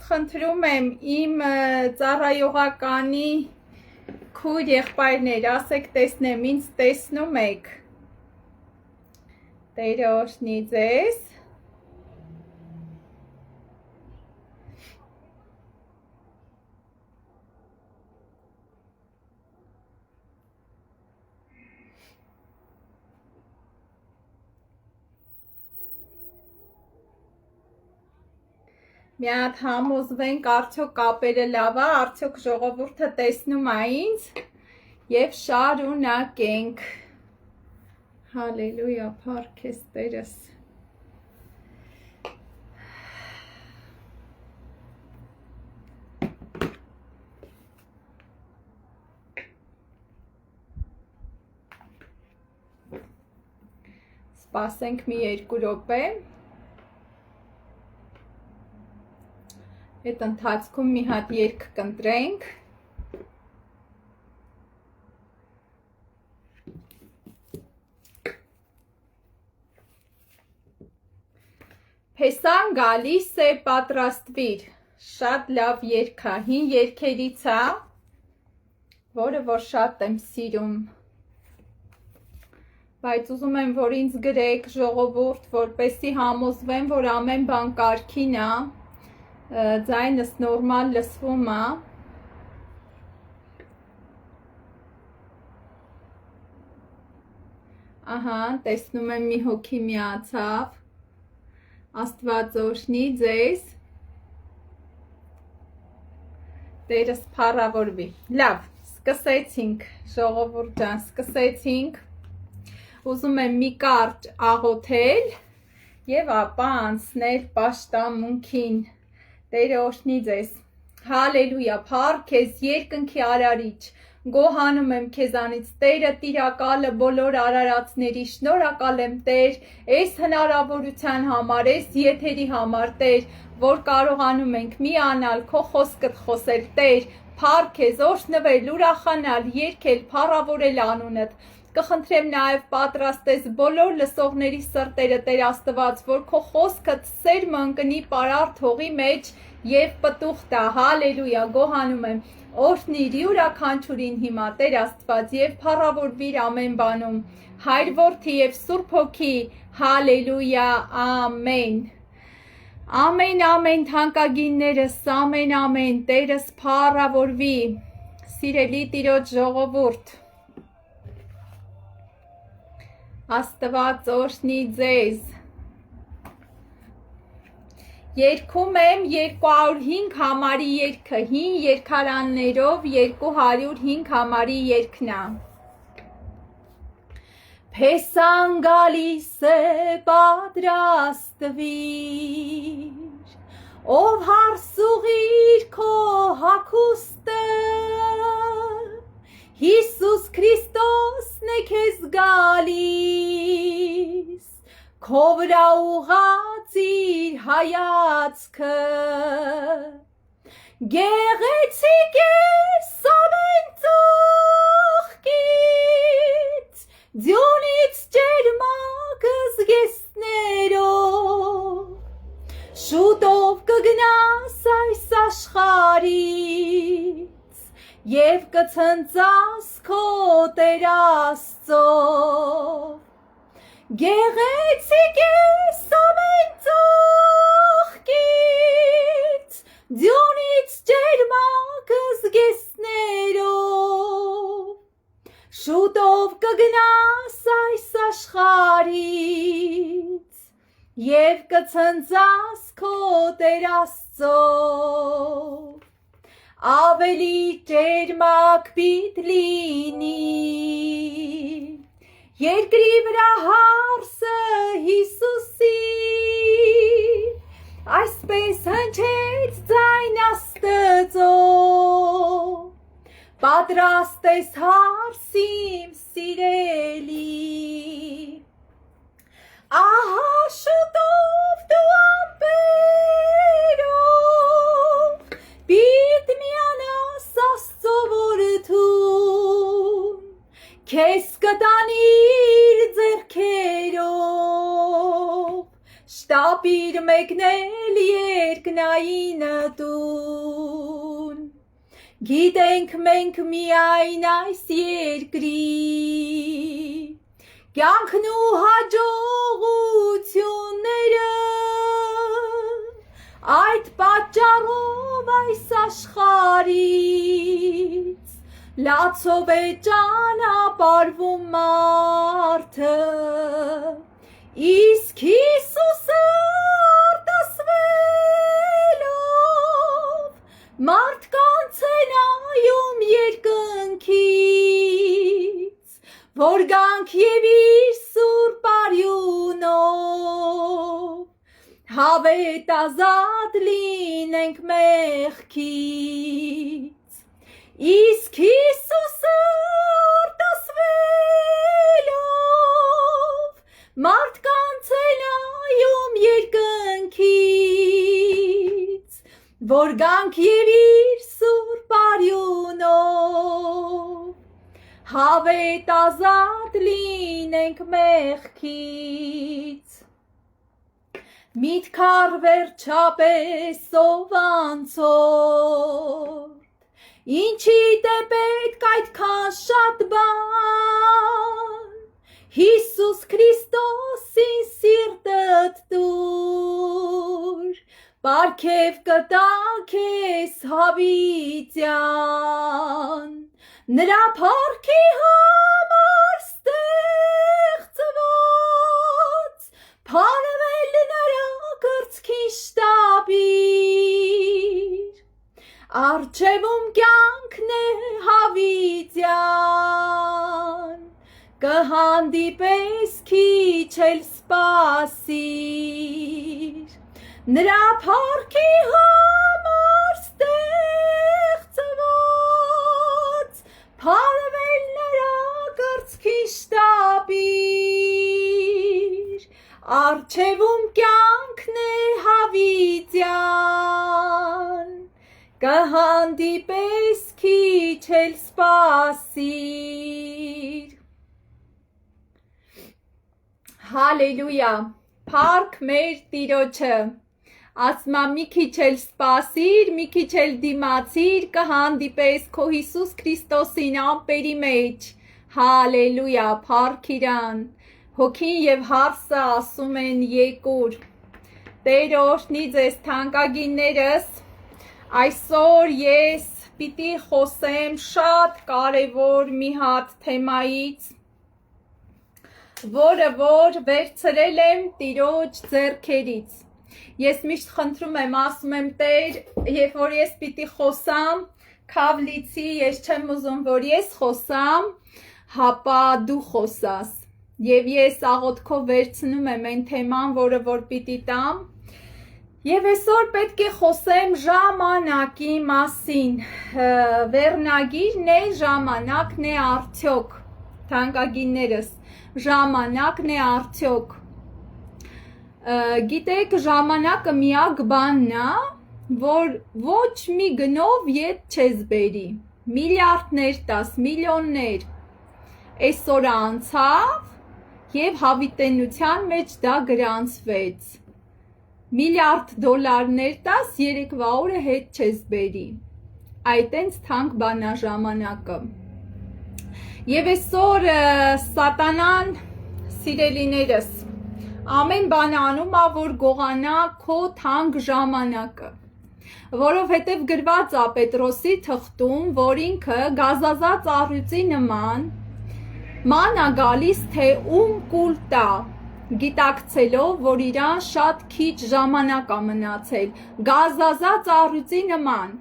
խնդրում եմ իմ ծառայողականի քույր եղբայրներ, ասեք տեսնեմ, ինձ տեսնում եք։ Տերը օրհնի ձեզ։ Մի հատ համոզվենք, արդյոք կապերը լավ է, արդյոք ժողովուրդը տեսնում է ինձ եւ շարունակենք։ Հալելույա, փառք ես Տերս։ Սպասենք մի 2 րոպե։ Այդ ընթացքում մի հատ երգ կընտրենք։ Փեսան գալիս է, պատրաստվիր։ Շատ լավ երգ է, հին երգերից է, որը որ շատ եմ սիրում։ Բայց ուզում եմ, որ ինձ գրեք ժողովուրդ, որպեսզի համոզվեմ, որ ամեն բան կարգին է։ Ձայնս նորմալ լսվում է։ Ահա, տեսնում եմ մի հոգի միացավ։ Աստված օրհնի ձեզ։ Տերս փառավորվի։ Լավ, սկսեցինք, ժողովուրդ ջան, սկսեցինք։ Ուզում եմ մի կարճ աղոթել եւ ապա անցնել պաշտամունքին։ Տերը օրհնի ձեզ։ Հալելույա, փառք քեզ երկնքի արարիչ։ Գոհանում եմ քեզանից, Տերը տիրակալը բոլոր արարածների, շնորհակալ եմ Տեր, այս հնարավորության համար, այս եթերի համար, Տեր, որ կարողանում ենք միանալ քո խոսքդ խոսել, Տեր, փառք քեզ, օրհնվել, ուրախանալ, երգել, փառավորել անունդ։ Կխնդրեմ նաև պատրաստես բոլոր լսողների սրտերը, Տեր Աստված, որ քո խոսքդ սերմը ընկնի պարարտ հողի մեջ եւ պտուղ տա։ Հալելույա, գոհանում եմ։ Օրհնիր յուրաքանչյուրին հիմա, Տեր Աստված, եւ փառավորվիր ամեն բանում։ Հայր որդի եւ Սուրբ Հոգի, հալելույա, ամեն։ Ամեն, ամեն, թանկագիններս, ամեն, ամեն, Տերս փառավորվի։ Սիրելի Տիրոջ ժողովուրդ, Աստված օրհնի ձեզ։ Երգում եմ 205 համարի երգը, հին երգարաններով 205 համարի երգն է։ Փեսան գալիս է, պատրաստվիր, ով հարսուղիր քո հագուստը, Հիսուս Քրիստոսն է քեզ գալիս, քո վրա ուղղած իր հայացքը, գեղեցիկ ես ամեն ծաղկից, ձյունից ջերմակ զգեստներով, շուտով կգնաս այս աշխարհից, եւ կցնծաս քո Տեր Աստծով, գեղեցիկ ես ամեն ծաղկից, ձյունից ջերմակ զգեստներով, շուտով կգնաս այս աշխարհից, եւ կցնծաս քո Տեր Աստծով, ավելի ջերմակ պիտի լինի, երկրի վրա հարսը Հիսուսի, այսպես հնչեց ձայն Աստծո, պատրաստ ես հարս իմ սիրելի, ահա շուտով դու ամպերով, պիտի միանաս Աստծո որդուն, քեզ կտանի իր ձեռքերով, շտապիր մեկնել երկնային տուն, գիտենք մենք միայն այս երկրի կյանքն ու հաջողությունները այդ պատճառով այս աշխարհից լացով է ճանապարհվում մարդը իսկ Հիսուսը արտասվելով մարդկանց է նայում երկնքից որ գանք եւ իր սուրբ արյունով հավետ ազատ լինենք մեղքից իսկ Հիսուսը արտասվելով մարդկանց է նայում երկնքից որ գանք եւ իր սուրբ արյունով հավետ ազատ լինենք մեղքից միտքար վերջապես ով անցորդ ինչի՞դ է պետք այդքան շատ բան Հիսուս Քրիստոսին սիրտդ տուր Պարգև կտա քեզ հավիտյան նրա փառքի համար ստեղծված փառվել նրա կրծքի շտապիր Արջևում կյանքն է հավիտյան կհանդիպես քիչ էլ սպասիր նրա փառքի համար ստեղծված փառվել նրա կրծքի շտապիր Արջևում կյանքն է հավիտյան կհանդիպես քիչ էլ սպասիր Հալելույա Փառք մեր Տիրոջը Ասմա մի քիչ էլ սպասիր մի քիչ էլ դիմացիր կհանդիպես քո Հիսուս Քրիստոսին ամպերի մեջ Հալելույա Փառք իրան Հոգին եւ հարսը ասում են եկուր Տեր օրհնի ձեզ թանկագիններս Այսօր ես պիտի խոսեմ շատ կարևոր մի հատ թեմայից որը որ վերցրել եմ Տիրոջ ձեռքերից Ես միշտ խնդրում եմ ասում եմ Տեր երբ որ ես պիտի խոսամ քավլիցի ես չեմ ուզում որ ես խոսամ հապա դու խոսաս Եվ ես աղոթքով վերցնում եմ այն թեման որը որ պիտի տամ Եվ այսօր պետք է խոսեմ ժամանակի մասին Վերնագիրն է ժամանակն է արդյոք Թանկագիններս ժամանակն է արդյոք Գիտեք ժամանակը միակ բանն է որ ոչ մի գնով ետ չես բերի միլիարդներ տաս միլիոններ Այսօր անցավ եւ հավիտենության մեջ դա գրանցվեց Միլիարդ դոլարներ տաս երեկվա օրը հետ չես բերի Այդ այնց թանկ բան է ժամանակը Եվ այսօր սատանան սիրելիներս ամեն բան անում է որ գողանա քո թանկ ժամանակը որովհետև գրված է Պետրոսի թղթում որ ինքը գազազած առյուծի նման ման է գալիս թե ում կուլ տա գիտակցելով որ իրան շատ քիչ ժամանակ է մնացել գազազած առյուծի նման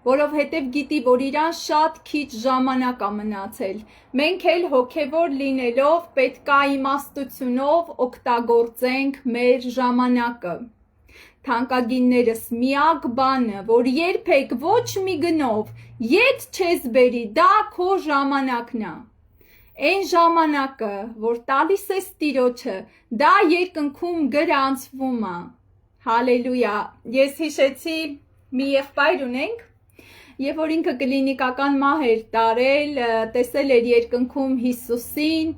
որովհետև գիտի որ իրան շատ քիչ ժամանակ է մնացել մենք էլ հոգևոր լինելով պետք է իմաստությունով օգտագործենք մեր ժամանակը թանկագիններս միակ բանը որ երբեք ոչ մի գնով ետ չես բերի դա քո ժամանակն է Այն ժամանակը որ տալիս ես Տիրոջը դա երկնքում գրանցվում է Հալելույա ես հիշեցի մի եղբայր ունենք Եվ որ ինքը կլինիկական մահ էր տարել, տեսել էր երկնքում Հիսուսին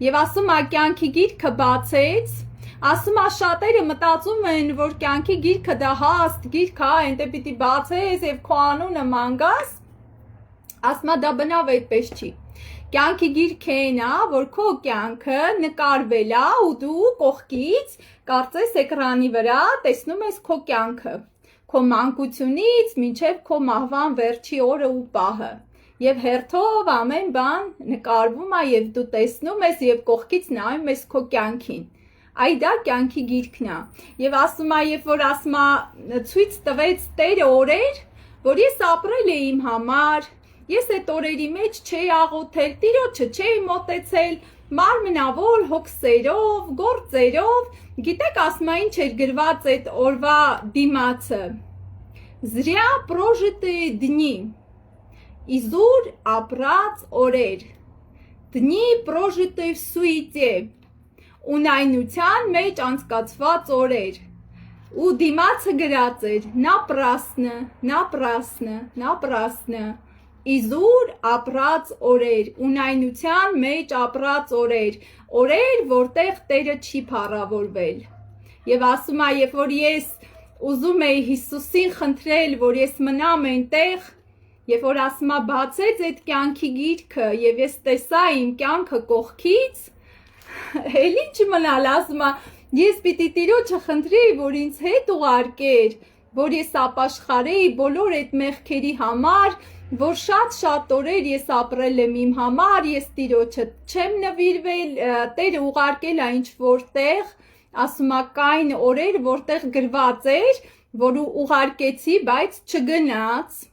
եւ ասում է կյանքի գիրքը բացեց, ասում է շատերը մտածում են, որ կյանքի գիրքը դա հաստ գիրք է, այնտե պիտի բացես եւ քո անունը մանգաս, ասма դա բնավ այդպես չի։ Կյանքի գիրքեն է, որ քո կյանքը նկարվել է ու դու կողքից կարծես էկրանի վրա տեսնում ես քո կյանքը, քո մանկությունից մինչև քո մահվան վերջի օրը ու պահը։ Եվ հերթով ամեն բան նկարվում է եւ դու տեսնում ես եւ կողքից նայում ես քո կյանքին։ Այ դա կյանքի գիրքն է։ Եվ ասում է, երբ որ ասма ցույց տվեց Տերը օրեր, որ ես ապրել եմ իմ համար, ես այդ օրերի մեջ չէի աղոթել, Տիրոջը չէի մոտեցել, մարմնավոր հոգսերով, գործերով, գիտեք ասма ինչ էր գրված այդ օրվա դիմացը։ Зря прожитые дни, իզուր ապրած օրեր, дни прожитые в суете, ունայնության մեջ անցկացված օրեր, ու դիմացը գրած էր, напрасно, իզուր ապրած օրեր, ունայնության մեջ ապրած օրեր, որտեղ Տերը չի փառավորվել։ Եվ ասում է, երբ որ ես ուզում էի Հիսուսին խնդրել, որ ես մնամ այնտեղ, երբ որ ասում է բացեց այդ կյանքի գիրքը եւ ես տեսա իմ կյանքը կողքից, էլ ինչ մնալ, ասում է, ես պիտի Տիրոջը խնդրեի, որ ինձ հետ ուղարկեր, որ ես ապաշխարեի բոլոր այդ մեղքերի համար, որ շատ օրեր ես ապրել եմ իմ համար, ես Տիրոջը չեմ նվիրվել, Տերը ուղարկել է ինչ որտեղ, ասում է կային օրեր, որտեղ գրված էր, որ ուղարկեցի, բայց չգնաց,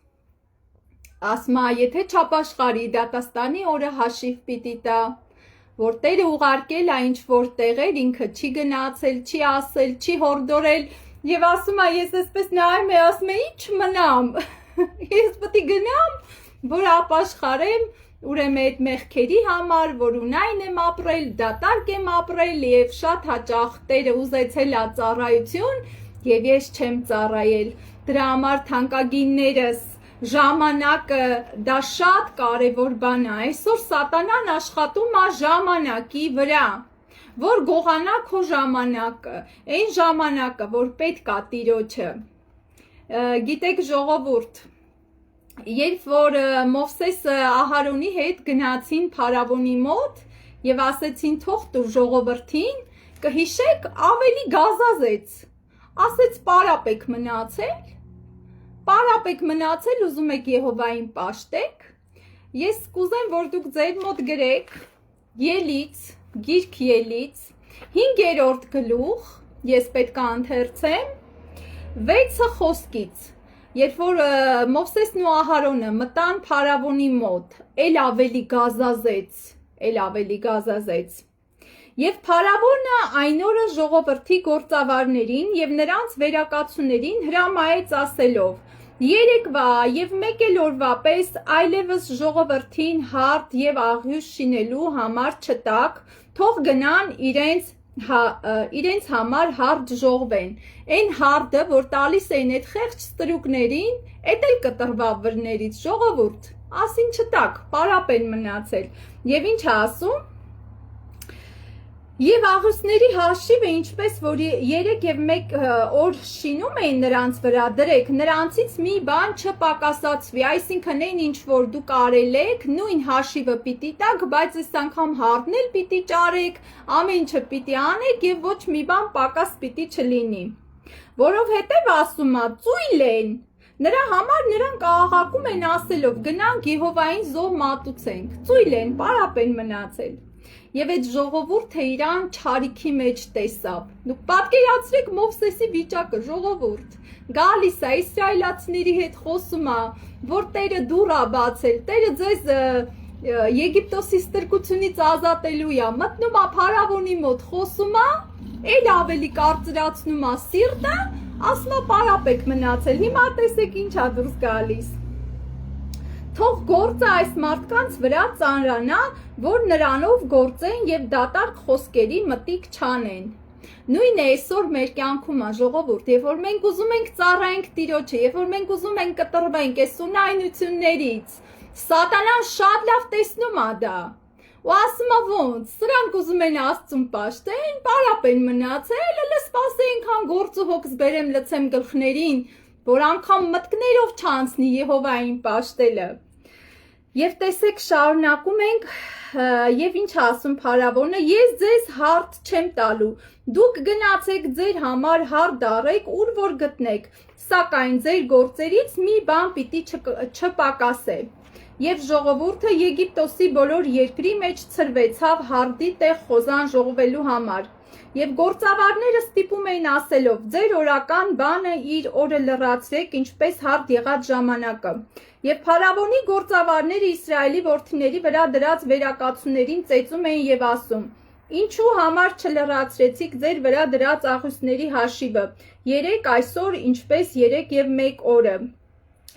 ասում է, եթե չապաշխարի դատաստանի օրը հաշիվ պիտի տա, որ Տերը ուղարկել է ինչ որտեղեր, ինքը չի գնացել, չի ասել, չի հորդորել, եւ ասում է, ես այսպես նայում եմ, ասում եմ, ինչ մնամ, ես պետք է գնամ, որ ապաշխարեմ, ուրեմն այդ մեղքերի համար, որ ունայն եմ ապրել, դատարկ եմ ապրել եւ շատ հաճախ Տերը ուզեցել է ծառայություն եւ ես չեմ ծառայել։ Դրա համար թանկագիններս ժամանակը դա շատ կարևոր բան է։ Այսօր սատանան աշխատում է ժամանակի վրա, որ գողանա քո ժամանակը, այն ժամանակը, որ պետք է Տիրոջը։ Գիտեք ժողովուրդ, երբ որ Մովսեսը Ահարոնի հետ գնացին փարավոնի մոտ եւ ասեցին թող տուր ժողովրդին, կհիշեք ավելի գազազեց, ասեց պարապ եք մնացել, ուզում եք Եհովային պաշտեք, ես կուզեմ, որ դուք ձեր մոտ գրեք Ելից, գիրք Ելից, 5-րդ գլուխ, ես պետք է ընթերցեմ, 6 խոսքից, երբ որ Մովսեսն ու Ահարոնը մտան փարավոնի մոտ, էլ ավելի գազազեց, Եվ փարավոնը այն օրը ժողովրդի գործավարներին եւ նրանց վերակացուներին հրամայեց ասելով. Երեկվա եւ մեկ էլ օրվա պես այլևս ժողովրդին հարդ եւ աղյուս շինելու համար չտակ, թող գնան իրենց համար հարդ ժողվեն։ Այն հարդը, որ տալիս էին այդ խեղճ ստրուկներին, էդ էլ կտրվավ վրներից ժողովուրդ, ասին չտակ, պարապ են մնացել։ Եվ ինչ է ասում։ Եվ աղյուսների հաշիվը ինչպես որ 3 եւ 1 օր շինում էին նրանց վրա, դրեք նրանցից մի բան չպակասացվի, այսինքն այն ինչ որ դուք արել եք, նույն հաշիվը պիտի տաք, բայց այս անգամ հարդն էլ պիտի ճարեք, ամեն ինչը պիտի անեք եւ ոչ մի բան պակաս պիտի չլինի։ Որովհետեւ ասում է ծույլ են, նրա համար նրանք աղաղակում են ասելով գնանք Եհովային զոհ մատուցենք, ծույլ են, պարապ են մնացել։ Եվ այդ ժողովուրդը իրան չարիքի մեջ տեսավ։ Դուք պատկերացրեք Մովսեսի վիճակը, ժողովուրդ։ Գալիս է իսրայելացիների հետ խոսում է, որ Տերը դուռ է բացել, Տերը ձեզ Եգիպտոսի ստրկությունից ազատելու է, մտնում է փարավոնի մոտ, խոսում է, էլ ավելի կարծրացնում է սիրտը, ասում է պարապ եք մնացել, հիմա տեսեք ինչ է դուրս գալիս։ Թող գործը այս մարդկանց վրա ծանրանա, որ նրանով գործեն եւ դատարկ խոսքերի մտիկ չանեն։ Նույնն է այսօր մեր կյանքում ժողովուրդ, երբ որ մենք ուզում ենք ծառայենք Տիրոջը, երբ որ մենք ուզում ենք կտրվենք այս ունայնություններից, Սատանան շատ լավ տեսնում է դա։ Ու ասում է ոնց, սրանք ուզում են Աստծուն պաշտեն, պարապ են մնացել, հələ սպասեին քան գործը հոգս բերեմ լցեմ գլխներին, որ անգամ մտքներով չանցնի Եհովային պաշտելը։ Եվ տեսեք շարունակում ենք եւ ինչ ասում փարավոնը, ես ձեզ հարթ չեմ տալու, դուք գնացեք ձեր համար հարթ առեք, ուր որ գտնեք, սակայն ձեր գործերից մի բան պիտի չպակասե։ Եվ ժողովուրդը Եգիպտոսի բոլոր երկրի մեջ ցրվեցավ հարդի տեղ խոզան ժողովելու համար։ Եվ գործավարները ստիպում էին ասելով. ձեր օրական բանը իր օրը լրացրեք, ինչպես հարթ եղած ժամանակը։ Եվ փարավոնի գործավարները Իսրայելի որդիների վրա դրած վերակացուներին ծեծում էին եւ ասում. ինչու համար չլրացրեցիք ձեր վրա դրած աղյուսների հաշիվը, 3 այսօր, ինչպես 3 եւ 1 օրը։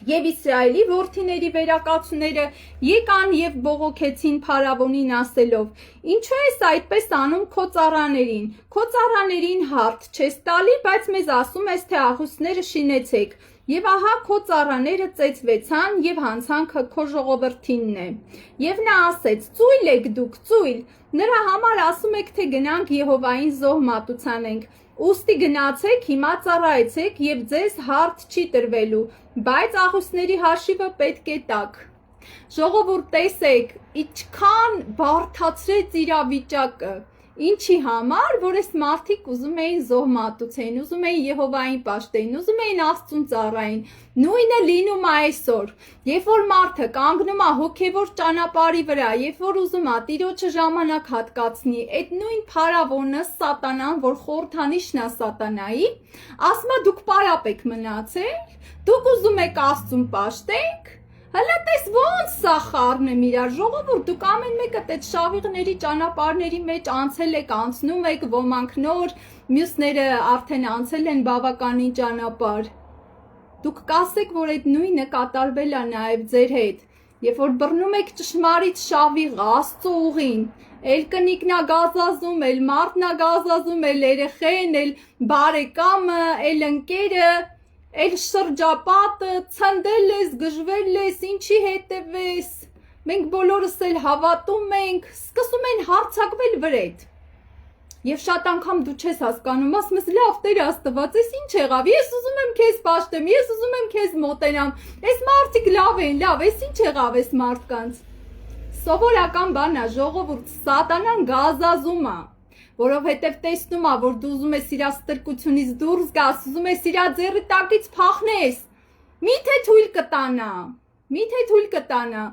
Եվ Իսրայելի որդիների վերակացուները եկան եւ բողոքեցին փարավոնին ասելով. ինչու ես այդպես անում քո ծառաներին հարթ չես տալի, բայց մեզ ասում ես թե աղյուսները շինեցեք։ Եվ ահա քո ծառաները ծեծվեցան եւ հանցան քո ժողովրդինն է։ Եվ նա ասեց. ծույլ եք դուք, ծույլ, նրա համար ասում եք թե գնանք Եհովային զոհ մատուցանենք։ Ուստի գնացեք, հիմա ծառայեցեք եւ ձեզ հարթ չի տրվելու, բայց աղյուսների հաշիվը պետք է տաք։ Ժողովուրդ տեսեք, ինչքան բարդացրեց իրավիճակը, ինչի համար, որ այս մարդիկ ուզում էին զոհ մատուցեին, ուզում էին Եհովային պաշտեին, ուզում էին Աստծուն ծառային։ Նույնը լինում է այսօր, երբ որ մարդը կանգնում է հոգևոր ճանապարհի վրա, երբ որ ուզում է Տիրոջը ժամանակ հատկացնի, այդ նույն փարավոնը սատանան, որ խորհրդանիշն է սատանայի, ասում է դուք պարապ եք մնացել, դուք ուզում եք Աստծուն պաշտեք, հələ տես ոնց սա խառնում իրար, ժողովուրդ, դուք ամեն մեկը այդ շավիղների ճանապարհների մեջ անցել եք, անցնում եք, ոմանք նոր, մյուսները արդեն անցել են բավականին ճանապարհ։ Դուք կասեք, որ այդ նույնը կատարվել է նաև ձեր հետ, երբ որ բռնում եք ճշմարիտ շավիղը, Աստծո ուղին, էլ կնիկն է գազազում, էլ մարդն է գազազում, էլ երեխեն, էլ բարեկամը, էլ ընկերը, էլ շրջապատը, ցնդել ես, գժվել ես, ինչի հետևես, մենք բոլորս էլ հավատում ենք, սկսում են հարձակվել վրեդ։ Եվ շատ անգամ դու չես հասկանում, ասում ես լավ Տեր Աստված, ես ինչ եղավ, ես ուզում եմ քեզ պաշտեմ, ես ուզում եմ քեզ մոտենամ, այս մարդիկ լավ են, լավ, ես ինչ եղավ այս մարդկանց։ Սովորական բան է, ժողովուրդ, սատանան գազազում է, որովհետև տեսնում է, որ դու ուզում ես իր ստրկությունից դուրս գաս, ուզում ես իր ձեռի տակից փախնես, միթե թույլ կտանա։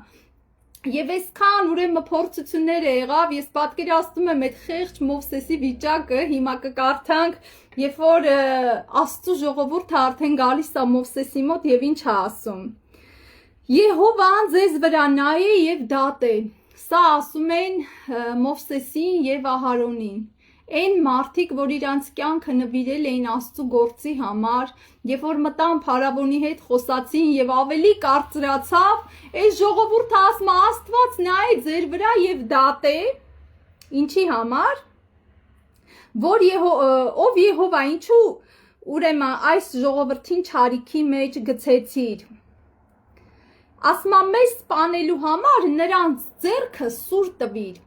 Եվ այսքան ուրեմն փորձություններ եղավ, ես պատկերացնում եմ այդ խեղճ Մովսեսի վիճակը, հիմա կկարդանք, երբ որ Աստծո ժողովուրդը արդեն գալիս է Մովսեսի մոտ եւ ինչ է ասում։ Եհովան ձեզ վրա նայե եւ դատե։ Սա ասում են Մովսեսին եւ Ահարոնին։ Այն մարդիկ, որ իրանց կյանքը նվիրել էին Աստծո գործի համար, երբ որ մտան փարավոնի հետ խոսացին եւ ավելի կարծրացավ, այս ժողովուրդը ասում է Աստված նայե ձեր վրա եւ դատե, ինչի համար, որ ով Եհովա, ինչու ուրեմն այս ժողովրդին չարիքի մեջ գցեցիր։ Ասում է մեզ սպանելու համար նրանց ձեռքը սուր տվիր։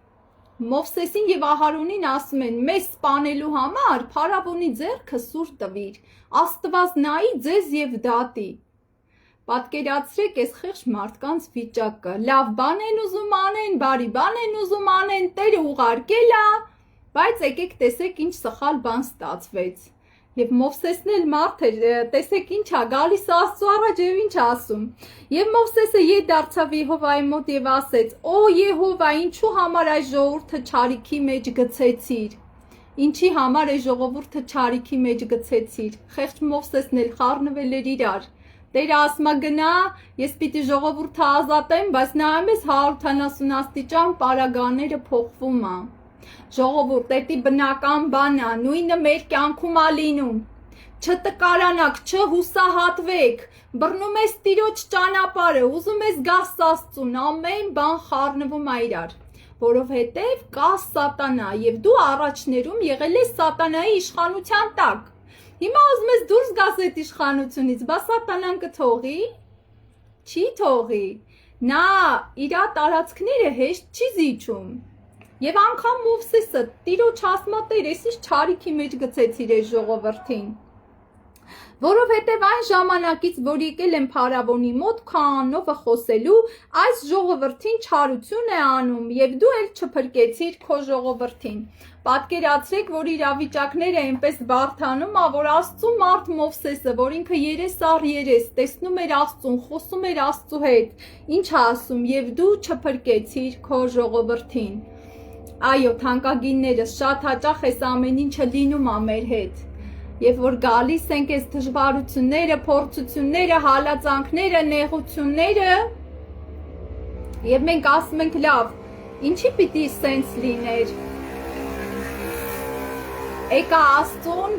Մովսեսին եւ Ահարոնին ասում են մեզ սպանելու համար փարավոնի ձեռքը սուր տվիր, Աստված նայի ձեզ եւ դատի։ Պատկերացրեք այս խեղճ մարդկանց վիճակը, լավ բան են ուզում անեն, բարի բան են ուզում անեն, Տերը ուղարկել է, բայց եկեք տեսեք ինչ սխալ բան ստացվեց։ Եվ Մովսեսն էլ մարդ էր, տեսեք ինչ է գալիս Աստծո առաջ եւ ինչ ասում։ Եվ Մովսեսը ետ դարձավ Եհովայի մոտ եւ ասեց. «Օ Եհովա, ինչու համար այս ժողովուրդը չարիքի մեջ գցեցիր»։ Ինչի համար այս ժողովուրդը չարիքի մեջ գցեցիր։ Խեղճ Մովսեսն էլ խառնվել էր իրար։ Տերը ասում է գնա, ես պիտի ժողովուրդը ազատեմ, բայց նայում ես 180 աստիճան պարագաները փոխվում է։ Ժողովուրդ, դա բնական բան է, նույնը մեր կյանքում է լինում։ Չտկարանաք, չհուսահատվեք, բռնում ես Տիրոջ ճանապարհը, ուզում ես գաս Աստծուն, ամեն բան խառնվում է իրար, որովհետև կա սատանա եւ դու առաջներում եղել ես սատանայի իշխանության տակ։ Հիմա ուզում ես դուրս գաս այդ իշխանությունից, բա սատանան կթողի։ Չի թողի։ Նա իր տարածքները հեշտ չի զիջում։ Եվ անգամ Մովսեսը Տիրոջ ասում է Տեր, ես ինչ չարիքի մեջ գցեցիր այս ժողովրդին։ Որովհետև այն ժամանակից, որ եկել եմ փարավոնի մոտ քահանովը խոսելու, այս ժողովրդին չարություն է անում եւ դու էլ չփրկեցիր քո ժողովրդին։ Պատկերացրեք, որ իրավիճակները այնպես բարթանում ա, որ Աստծու մարդ Մովսեսը, որ ինքը երես առ երես տեսնում էր Աստծուն, խոսում էր Աստծու հետ, ինչ ասում, եւ դու չփրկեցիր քո ժողովրդին։ Այո, թանկագիններս, շատ հաճախ էս ամեն ինչը լինում ա մեր հետ։ Եվ որ գալիս ենք այս դժվարությունները, փորձությունները, հալածանքները, նեղությունները, եւ մենք ասում ենք լավ, ինչի պիտի սենց լիներ։ Եկա Աստծուն,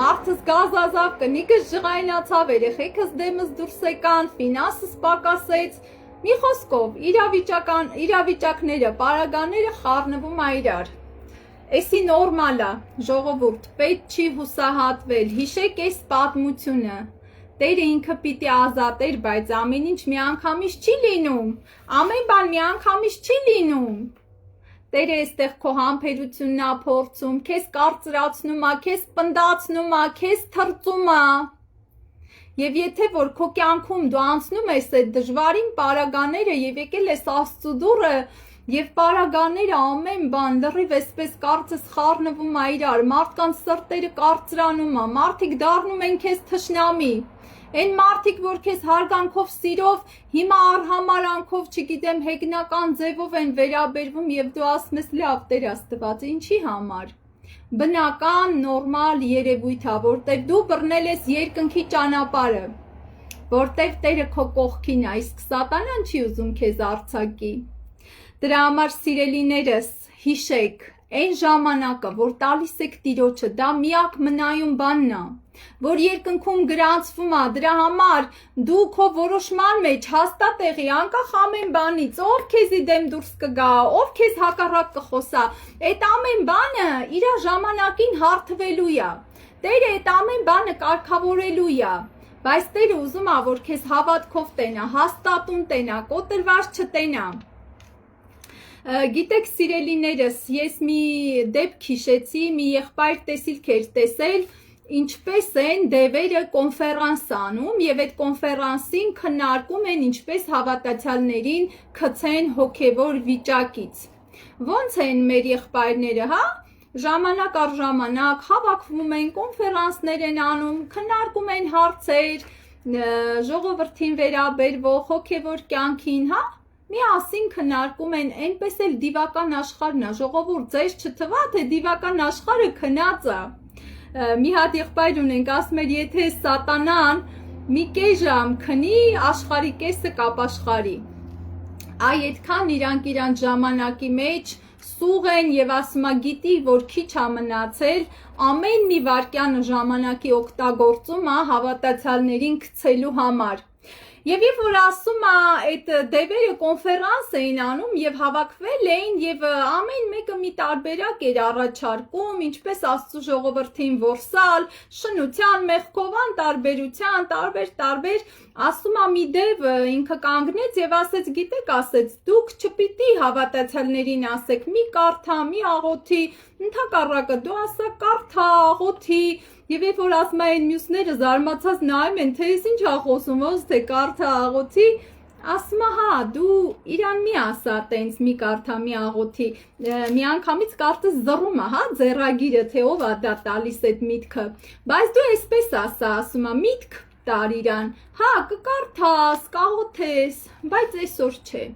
մարդս գազազավ, կնիկս ջղայնացավ, երեխեքս դեմս դուրս եկան, ֆինանսս պակասեց, մի խոսքով, իրավիճակները, պարագաները խառնվում ա իրար։ Էսի նորմալ է, ժողովուրդ, պետք չի հուսահատվել, հիշեք այս պատմությունը, Տերը ինքը պիտի ազատեր, բայց ամեն ինչ միանգամից չի լինում, ամեն բան միանգամից չի լինում, Տերը այստեղ քո համբերությունն ա փորձում, քեզ կարծրացնում ա, քեզ պնդացնում ա, քեզ թրծում ա, եւ եթե որ քո կյանքում դու անցնում ես այդ դժվարին պարագաները եւ եկել ես Աստծու դուռը, Եվ պարագաները ամեն բան լրիվ այսպես կարծես խառնվում ա իրար, մարդկանց սրտերը կարծրանում ա, մարդիկ դառնում են քեզ թշնամի, այն մարդիկ, որ քեզ հարգանքով, սիրով, հիմա արհամարանքով, չգիտեմ, հեգնական ձևով են վերաբերվում եւ դու ասում ես լավ Տեր Աստված, ինչի համար։ Բնական, նորմալ երևույթ ա, որտեվ դու բռնել ես երկնքի ճանապարհը, որտեվ Տերը քո կողքին ա, իսկ սատանան չի ուզում քեզ արձակի։ Դրա համար սիրելիներս, հիշեք, այն ժամանակը, որ տալիս եք Տիրոջը, դա միակ մնայուն բանն է, որ երկնքում գրանցվում է, դրա համար դու քո որոշման մեջ հաստատ եղի, անկախ ամեն բանից, ով քեզի դեմ դուրս կգա, ով քեզ հակառակ կխոսա, այդ ամեն բանը իր ժամանակին հարթվելու է, Տերը այդ ամեն բանը կարգավորելու է, բայց Տերը ուզում է, որ քեզ հավատքով տենա, հաստատուն տենա, կոտրված չտենա։ Գիտեք սիրելիներս, ես մի դեպք հիշեցի, մի եղբայր տեսիլք էր տեսել, ինչպես են դևերը կոնֆերանս անում եւ այդ կոնֆերանսին քննարկում են ինչպես հավատացյալներին գցեն հոգեվոր վիճակից։ Ոնց են մեր եղբայրները, հա? Ժամանակ առ ժամանակ հավաքվում են, կոնֆերանսներ են անում, քննարկում են հարցեր, ժողովրդին վերաբերվող հոգեվոր կյանքին, հա? Միասին քննարկում են, այնպես էլ դիվական աշխարհն է, ժողովուրդ, ձեզ չթվա, թե դիվական աշխարհը քնած է։ Մի հատ եղբայր ունենք, ասում էր, եթե սատանան մի կես ժամ քնի, աշխարհի կեսը կապաշխարի։ Այ այդքան իրանք իրանք ժամանակի մեջ սուղ են եւ ասում ա գիտի, որ քիչ ա մնացել, ամեն մի վայրկյանը ժամանակի օգտագործում ա հավատացյալներին գցելու համար։ Եվ երբ որ ասում ա այդ դևերը կոնֆերանս էին անում եւ հավաքվել էին եւ ամեն մեկը մի տարբերակ էր առաջարկում, ինչպես Աստծո ժողովրդին որսալ, շնության, մեղքովան տարբերության, տարբեր, ասում ա մի դև ինքը կանգնեց եւ ասեց, գիտեք, ասեց, դուք չպիտի հավատացյալներին ասեք, մի կարդա, մի աղոթի, ընդհակառակը դու ասա կարդա, աղոթի, Եվ երբ որ ասում են մյուսները զարմացած նայում են, թե ես ինչ ա խոսում, ոնց թե կարդա աղոթի, ասում ա հա, դու իրան մի ասա տենց մի կարդա մի աղոթի, մի անգամից կարծես զռում ա, հա, ձեռագիրը, թե ով ա դա տալիս այդ միտքը, բայց դու այսպես ասա, ասում ա միտք տար իրան, հա, կկարդաս, կաղոթես, բայց այսօր չէ,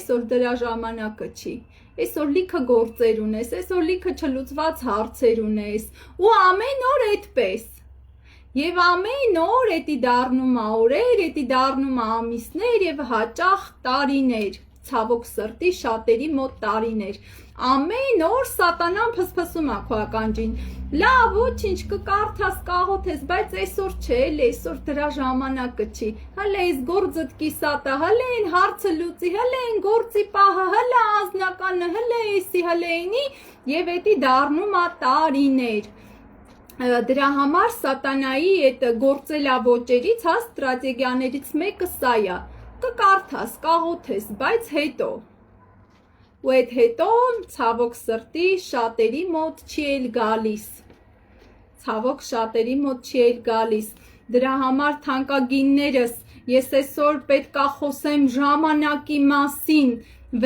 այսօր դրա ժամանակը չի, Այսօր լիքը գործեր ունես, այսօր լիքը չլուծված հարցեր ունես, ու ամեն օր այդպես, եւ ամեն օր էդի դառնում ա օրեր, էդի դառնում ա ամիսներ եւ հաճախ տարիներ, ցավոք սրտի շատերի մոտ տարիներ, ամեն օր սատանան փսփսում ա քո ականջին, լավ, ոչինչ, կկարդաս, կաղոթես, բայց այսօր չէ, այսօր դրա ժամանակը չի, հələ այս գործդ կիսատա, հələ այն հարցը լուծի, հələ այն գործի պահը, հələ անձնականը, հələ էսի, հələ այնի, եւ էդի դառնում ա տարիներ։ Դրա համար սատանայի այդ գործելավոճերից, հա, ստրատեգիաներից մեկը սա է, կկարդաս, կաղոթես, բայց հետո ու այդ հետո ցավոք սրտի շատերի մոտ չի էլ գալիս, ցավոք շատերի մոտ չի էլ գալիս, Դրա համար թանկագիններս, ես այսօր պետք է խոսեմ ժամանակի մասին,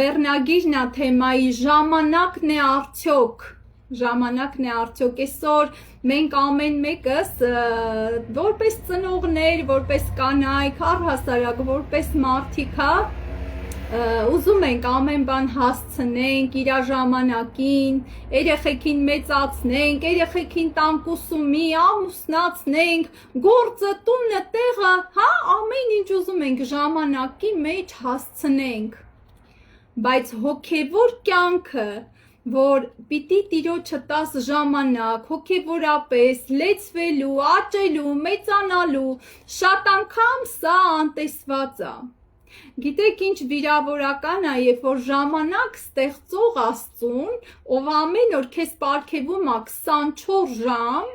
վերնագիրն է թեմայի ժամանակն է արդյոք, այսօր մենք ամեն մեկս որպես ծնողներ, որպես կանայք, առհասարակ որպես մարդիկ, ուզում ենք ամեն բան հասցնենք իր ժամանակին, երեխեքին մեծացնենք, երեխեքին տանք ուսումի, ամուսնացնենք, գործը, տունը, տեղը, ամեն ինչ ուզում ենք ժամանակի մեջ հասցնենք, բայց հոգևոր կյանքը, որ պիտի Տիրոջը տաս ժամանակ, հոգևորապես, լեցվելու, աճելու, մեծանալու, շատ անգամ սա անտեսված է։ Գիտեք ինչ վիրավորական է, երբ որ ժամանակ ստեղծող Աստծուն, ով ամեն օր քեզ պարգևում է 24 ժամ,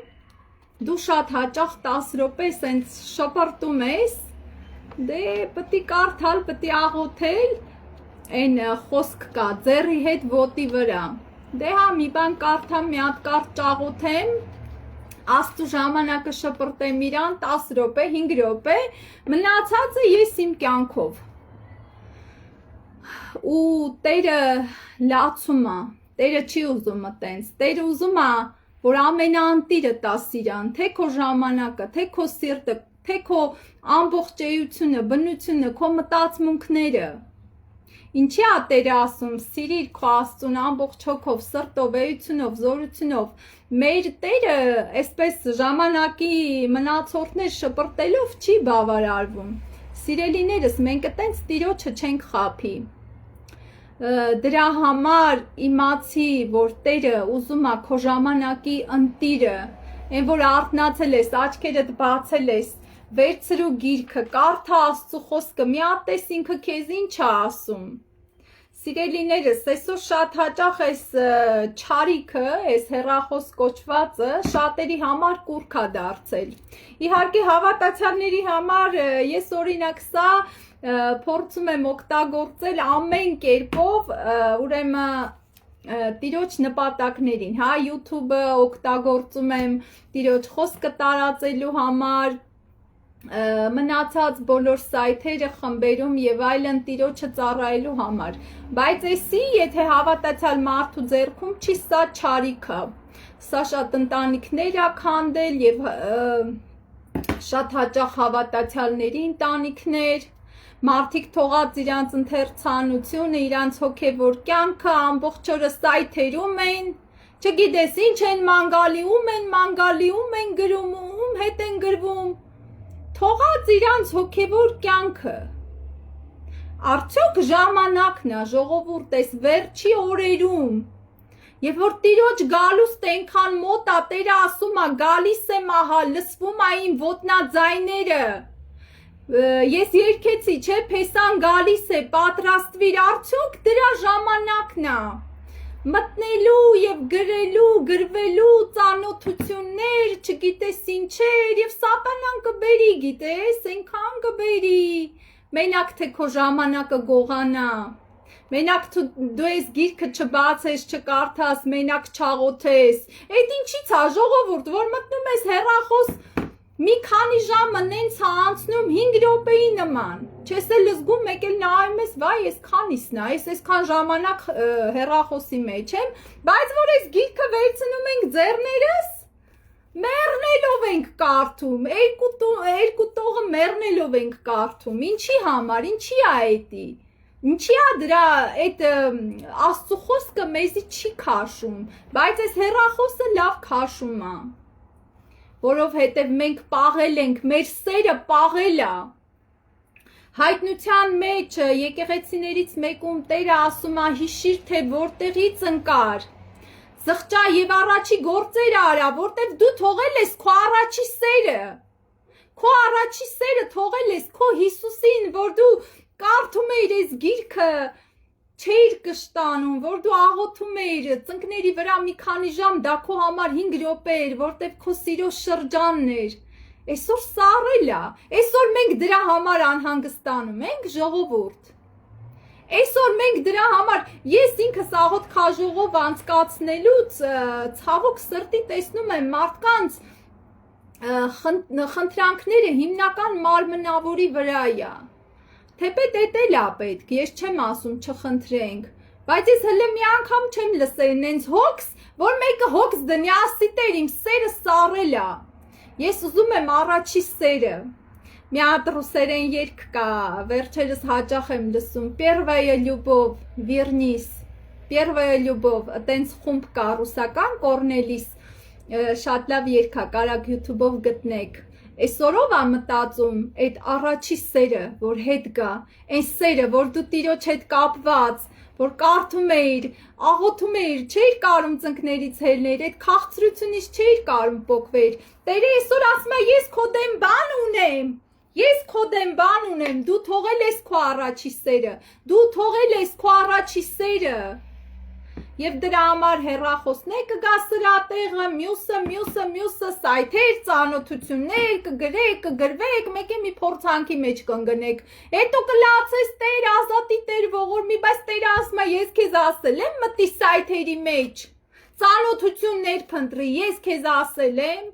դու շատ հաճախ 10 րոպե սենց շպրտում ես, դե պետք է կարդալ, պետք է աղոթել, այն խոսք կա, ձեռի հետ ոտի վրա, դե մի բան կարդամ, մի հատ կարդ ճաղոթեմ, Աստծու ժամանակը շպրտեմ իրան 10 րոպե, 5 րոպե, մնացածը ես իմ կյանքով։ Ու Տերը լացում է, Տերը չի ուզում տենց, Տերը ուզում է, որ ամենաանտիրը տաս իրան, թե քո ժամանակը, թե քո սիրտը, թե քո ամբողջ էությունը, բնությունը, քո մտածմունքները։ Ինչի է Տերը ասում, սիրիր քո Աստծուն ամբողջ հոգով, սրտով, էությունով, զորությունով։ Մեր Տերը այսպես ժամանակի մնացորդներ շպրտելով չի բավարարվում։ Սիրելիներս, մենք այտենց Տիրոջը չենք խաբի։ Դրա համար իմացի, որ Տերը ուզում է քո ժամանակի ընտիրը, այն որ արթնացել ես, աչքերդ բացել ես, վերցրու գիրքը, կարդա Աստծու խոսքը, միատես ինքը քեզ ինչ է ասում։ Սիրելիներս, այսօր շատ հաճախ այս չարիքը, այս հեռախոս կոչվածը շատերի համար կուրք է դարձել։ Իհարկե հավատացյալների համար ես օրինակ սա փորձում եմ օգտագործել ամեն կերպով, ուրեմն Տիրոջ նպատակներին, YouTube-ը օգտագործում եմ Տիրոջ խոսքը տարածելու համար, մնացած բոլոր սայթերը, խմբերում եւ այլն Տիրոջը ծառայելու համար, բայց էսի եթե հավատացյալ մարդու ձեռքում չի, սա չարիք է, սա շատ ընտանիքներ է քանդել եւ շատ հաճախ հավատացյալների ընտանիքներ, մարդիկ թողած իրանց ընթերցանությունը, իրանց հոգևոր կյանքը ամբողջ օրը սայթերում են, չգիտես ինչ են մանգալիում են գրում, ում հետ են գրվում, թողած իրանց հոգևոր կյանքը, արդյոք ժամանակն է, ժողովուրդ, այս վերջի օրերում, երբ որ Տիրոջ գալուստը այնքան մոտ է, Տերը ասում է, գալիս եմ ահա, լսվում է իմ ոտնաձայները, ես երգեցի, չէ, Փեսան գալիս է, պատրաստվիր, արդյոք դրա ժամանակն է, մտնելու եւ գրելու, գրվելու ծանոթություններ, չգիտես ինչեր եւ սատանան կբերի, գիտես, այնքան կբերի, մենակ թե քո ժամանակը գողանա, մենակ դու ես գիրքը չբացես, չկարդաս, մենակ չաղոթես, այդ ինչի՞ց է ժողովուրդ, որ մտնում ես հեռախոս մի քանի ժամը նենց է անցնում 5 րոպեի նման, չես էլ զգում, մեկ էլ նայում ես, վայ, ես քանիսն է, ես այսքան ժամանակ հեռախոսի մեջ եմ, բայց որ այս գիրքը վերցնում ենք ձեռներս, մեռնելով ենք կարդում, երկու տողը մեռնելով ենք կարդում, ինչի համար, ինչի է էդի, ինչի է դրա այդ Աստծու խոսքը մեզի չի քաշում, բայց այս հեռախոսը լավ քաշում է, որովհետև մենք պաղել ենք, մեր սերը պաղել է, հայտնության մեջ եկեղեցիներից մեկում Տերը ասում է հիշիր թե որտեղից ընկար, զղջա եւ առաջի գործերը արա, որտեվ դու թողել ես քո առաջի սերը թողել ես քո Հիսուսին, որ դու կարդում ես այս գիրքը, չէիր կշտանում, որ դու աղոթում էիր ծնկների վրա մի քանի ժամ, դա քո համար 5 րոպե էր, որտեվ քո սիրո շրջանն էր, այսօր սառել է, այսօր մենք դրա համար անհանգստանում ենք, ժողովուրդ, այսօր մենք դրա համար, ես ինքս աղոթ քաժողով անցկացնելուց, ցավոք սրտի տեսնում եմ մարդկանց, խնդրանքները հիմնական մարմնավորի վրա է։ Թեպետ էդ էլ է պետք, ես չեմ ասում չխնդրենք, բայց ես հլը մի անգամ չեմ լսել նենց հոգս, որ մեկը հոգս դնի ասի տեր իմ սերը սառել է։ Ես ուզում եմ առաջի սերը։ Մի հատ ռուսերեն երգ կա, վերջերս հաճախ եմ լսում, Первая любовь, вернись, Первая любовь, այտենց խումբ կա ռուսական, Կորնելիս, շատ լավ երգ է, կարաք YouTube-ով գտնեք։ Այսօրով ա մտածում այդ առաջի սերը, որ հետ գա, այն սերը, որ դու տիրոջ հետ կապված, որ կարդում էիր, աղոթում էիր, չէիր կարում ծնկներից հելներ, այդ քաղցրությունից չէիր կարում պոկվեիր։ Տերը այսօր ասում է, ես քո դեմ բան ունեմ, ես քո դեմ բան ունեմ, դու թողել ես քո առաջի սերը, դու թողել ես քո առաջի սերը։ Եվ դրա համար հեռախոսներ կգա սրա տեղը, մյուսը, սայթեր, ծանոթություններ, կգրեք, կգրվեք, մեկի մի փորձանքի մեջ կընկնեք։ Հետո կլացես Տեր, ազատի Տեր ողորմի, բայց Տերը ասում է, ես քեզ ասել եմ, մտի սայթերի մեջ, ծանոթություններ փնտրի, ես քեզ ասել եմ,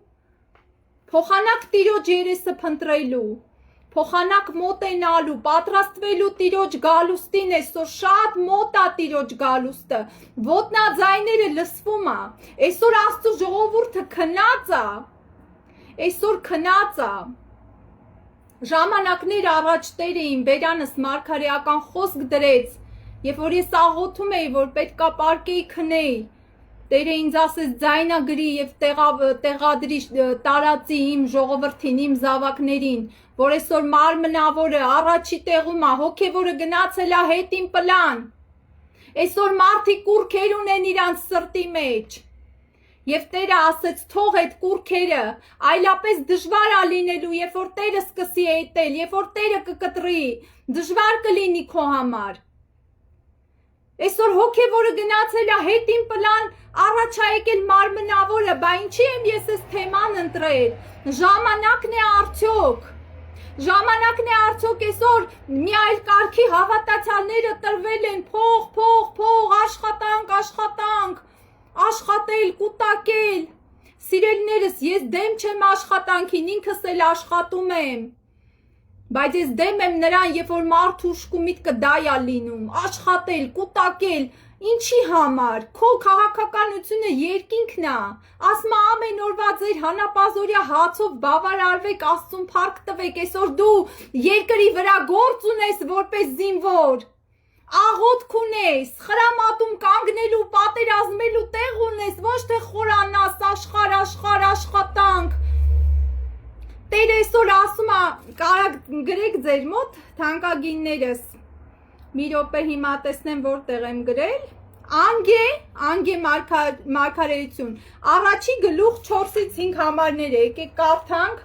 փոխանակ Տիրոջ երեսը փնտրելու, փոխանակ մոտենալու, պատրաստվելու Տիրոջ գալուստին, այսօր շատ մոտ է Տիրոջ գալուստը, ոտնաձայները լսվում է, այսօր Աստծո ժողովուրդը քնած է, այսօր քնած է, ժամանակներ առաջ Տերը իմ բերանս մարգարեական խոսք դրեց, երբ որ ես աղոթում էի, որ պետքա պարկեի քնեի, Տերը ինձ ասեց ձայնագրի և տեղադրի տարածի իմ ժողովրդին, իմ զավակներին, որ այսօր մարմնավորը առաջի տեղում է, հոգևորը գնացել է հետին պլան, այսօր մարդիկ կուռքեր ունեն իրանց սրտի մեջ, և Տերը ասեց թող այդ կուռքերը, այլապես դժվար է լինելու, երբ որ Տերը սկսի էտել, երբ որ Տերը կկտրի, դժվար կլինի քո համար, այսօր հոգևորը գնացել է հետին պլան, առաջ է եկել մարմնավորը, բա ինչի եմ ես այս թեման ընտրել, ժամանակն է արդյոք այսօր մի այլ կարգի հավատացյալները տրվել են փող, աշխատանք, աշխատել, կուտակել, սիրելիներս, ես դեմ չեմ աշխատանքին, ինքս էլ աշխատում եմ, բայց ես դեմ եմ նրան, երբ որ մարդ ուշք ու միտքը դա է լինում, աշխատել, կուտակել, ինչի համար, քո քաղաքականությունը երկինքն է, ասում է ամեն օրվա ձեր հանապազորյա հացով բավարարվեք, Աստծուն փառք տվեք, այսօր դու երկրի վրա գործ ունես որպես զինվոր, աղոթք ունես, խրամատում կանգնելու, պատերազմելու տեղ ունես, ոչ թե խորանաս, աշխատանք, Տերը այսօր ասում է, կարակ գրեք ձեր մոտ, թանկագիններս, մի րոպե հիմա տեսնեմ որտեղ եմ գրել, անգե մարգարեություն, առաջի գլուխ 4-ից 5 համարները, եկեք կարդանք,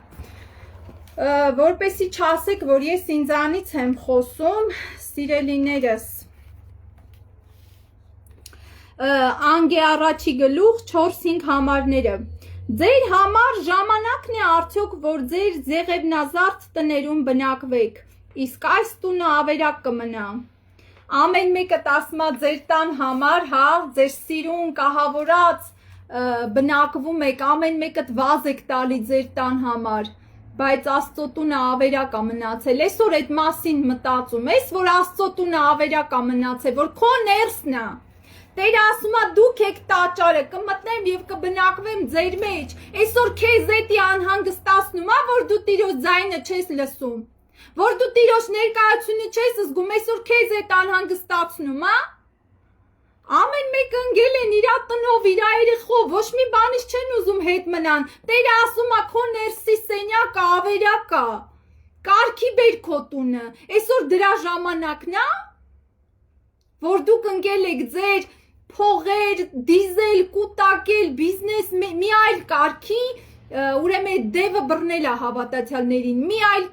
որպեսի չասեք, որ ես ինձանից եմ խոսում, սիրելիներս, անգե առաջի գլուխ 4-5 համարները, Ձեր համար ժամանակն է արդյոք, որ ձեր զեղևնազարդ տներում բնակվեք, իսկ այս տունը ավերակ կմնա։ Ամեն մեկը ասմա ձեր տան համար, հա, ձեր սիրուն, կահավորած բնակվում եք, ամեն մեկը վազ եք տալի ձեր տան համար, բայց Աստծո տունը ավերակ է մնացել, այսօր այդ մասին մտածում ես, որ Աստծո տունը ավերակ է մնացել, որ քո ներսն է, Տերը ասում է դուք եք տաճարը, կմտնեմ և կբնակվեմ ձեր մեջ, այսօր քեզ էդի անհանգստացնում է, որ դու Տիրոջ ձայնը չես լսում, որ դու Տիրոջ ներկայությունը չես զգում, այսօր քեզ էդ անհանգստացնում է, ամեն մեկը ընկել են իրա տնով, իրա երեխով, ոչ մի բանից չեն ուզում հետ մնան, Տերը ասում է քո ներսի սենյակը ավերակ է, կարգի բեր քո տունը, այսօր դրա ժամանակն է, որ դուք ընկել եք ձեր փողեր, դիզել, կուտակել, բիզնես, մի այլ կարգի, ուրեմն դևը բռնել է հավատացյալներին, մի այլ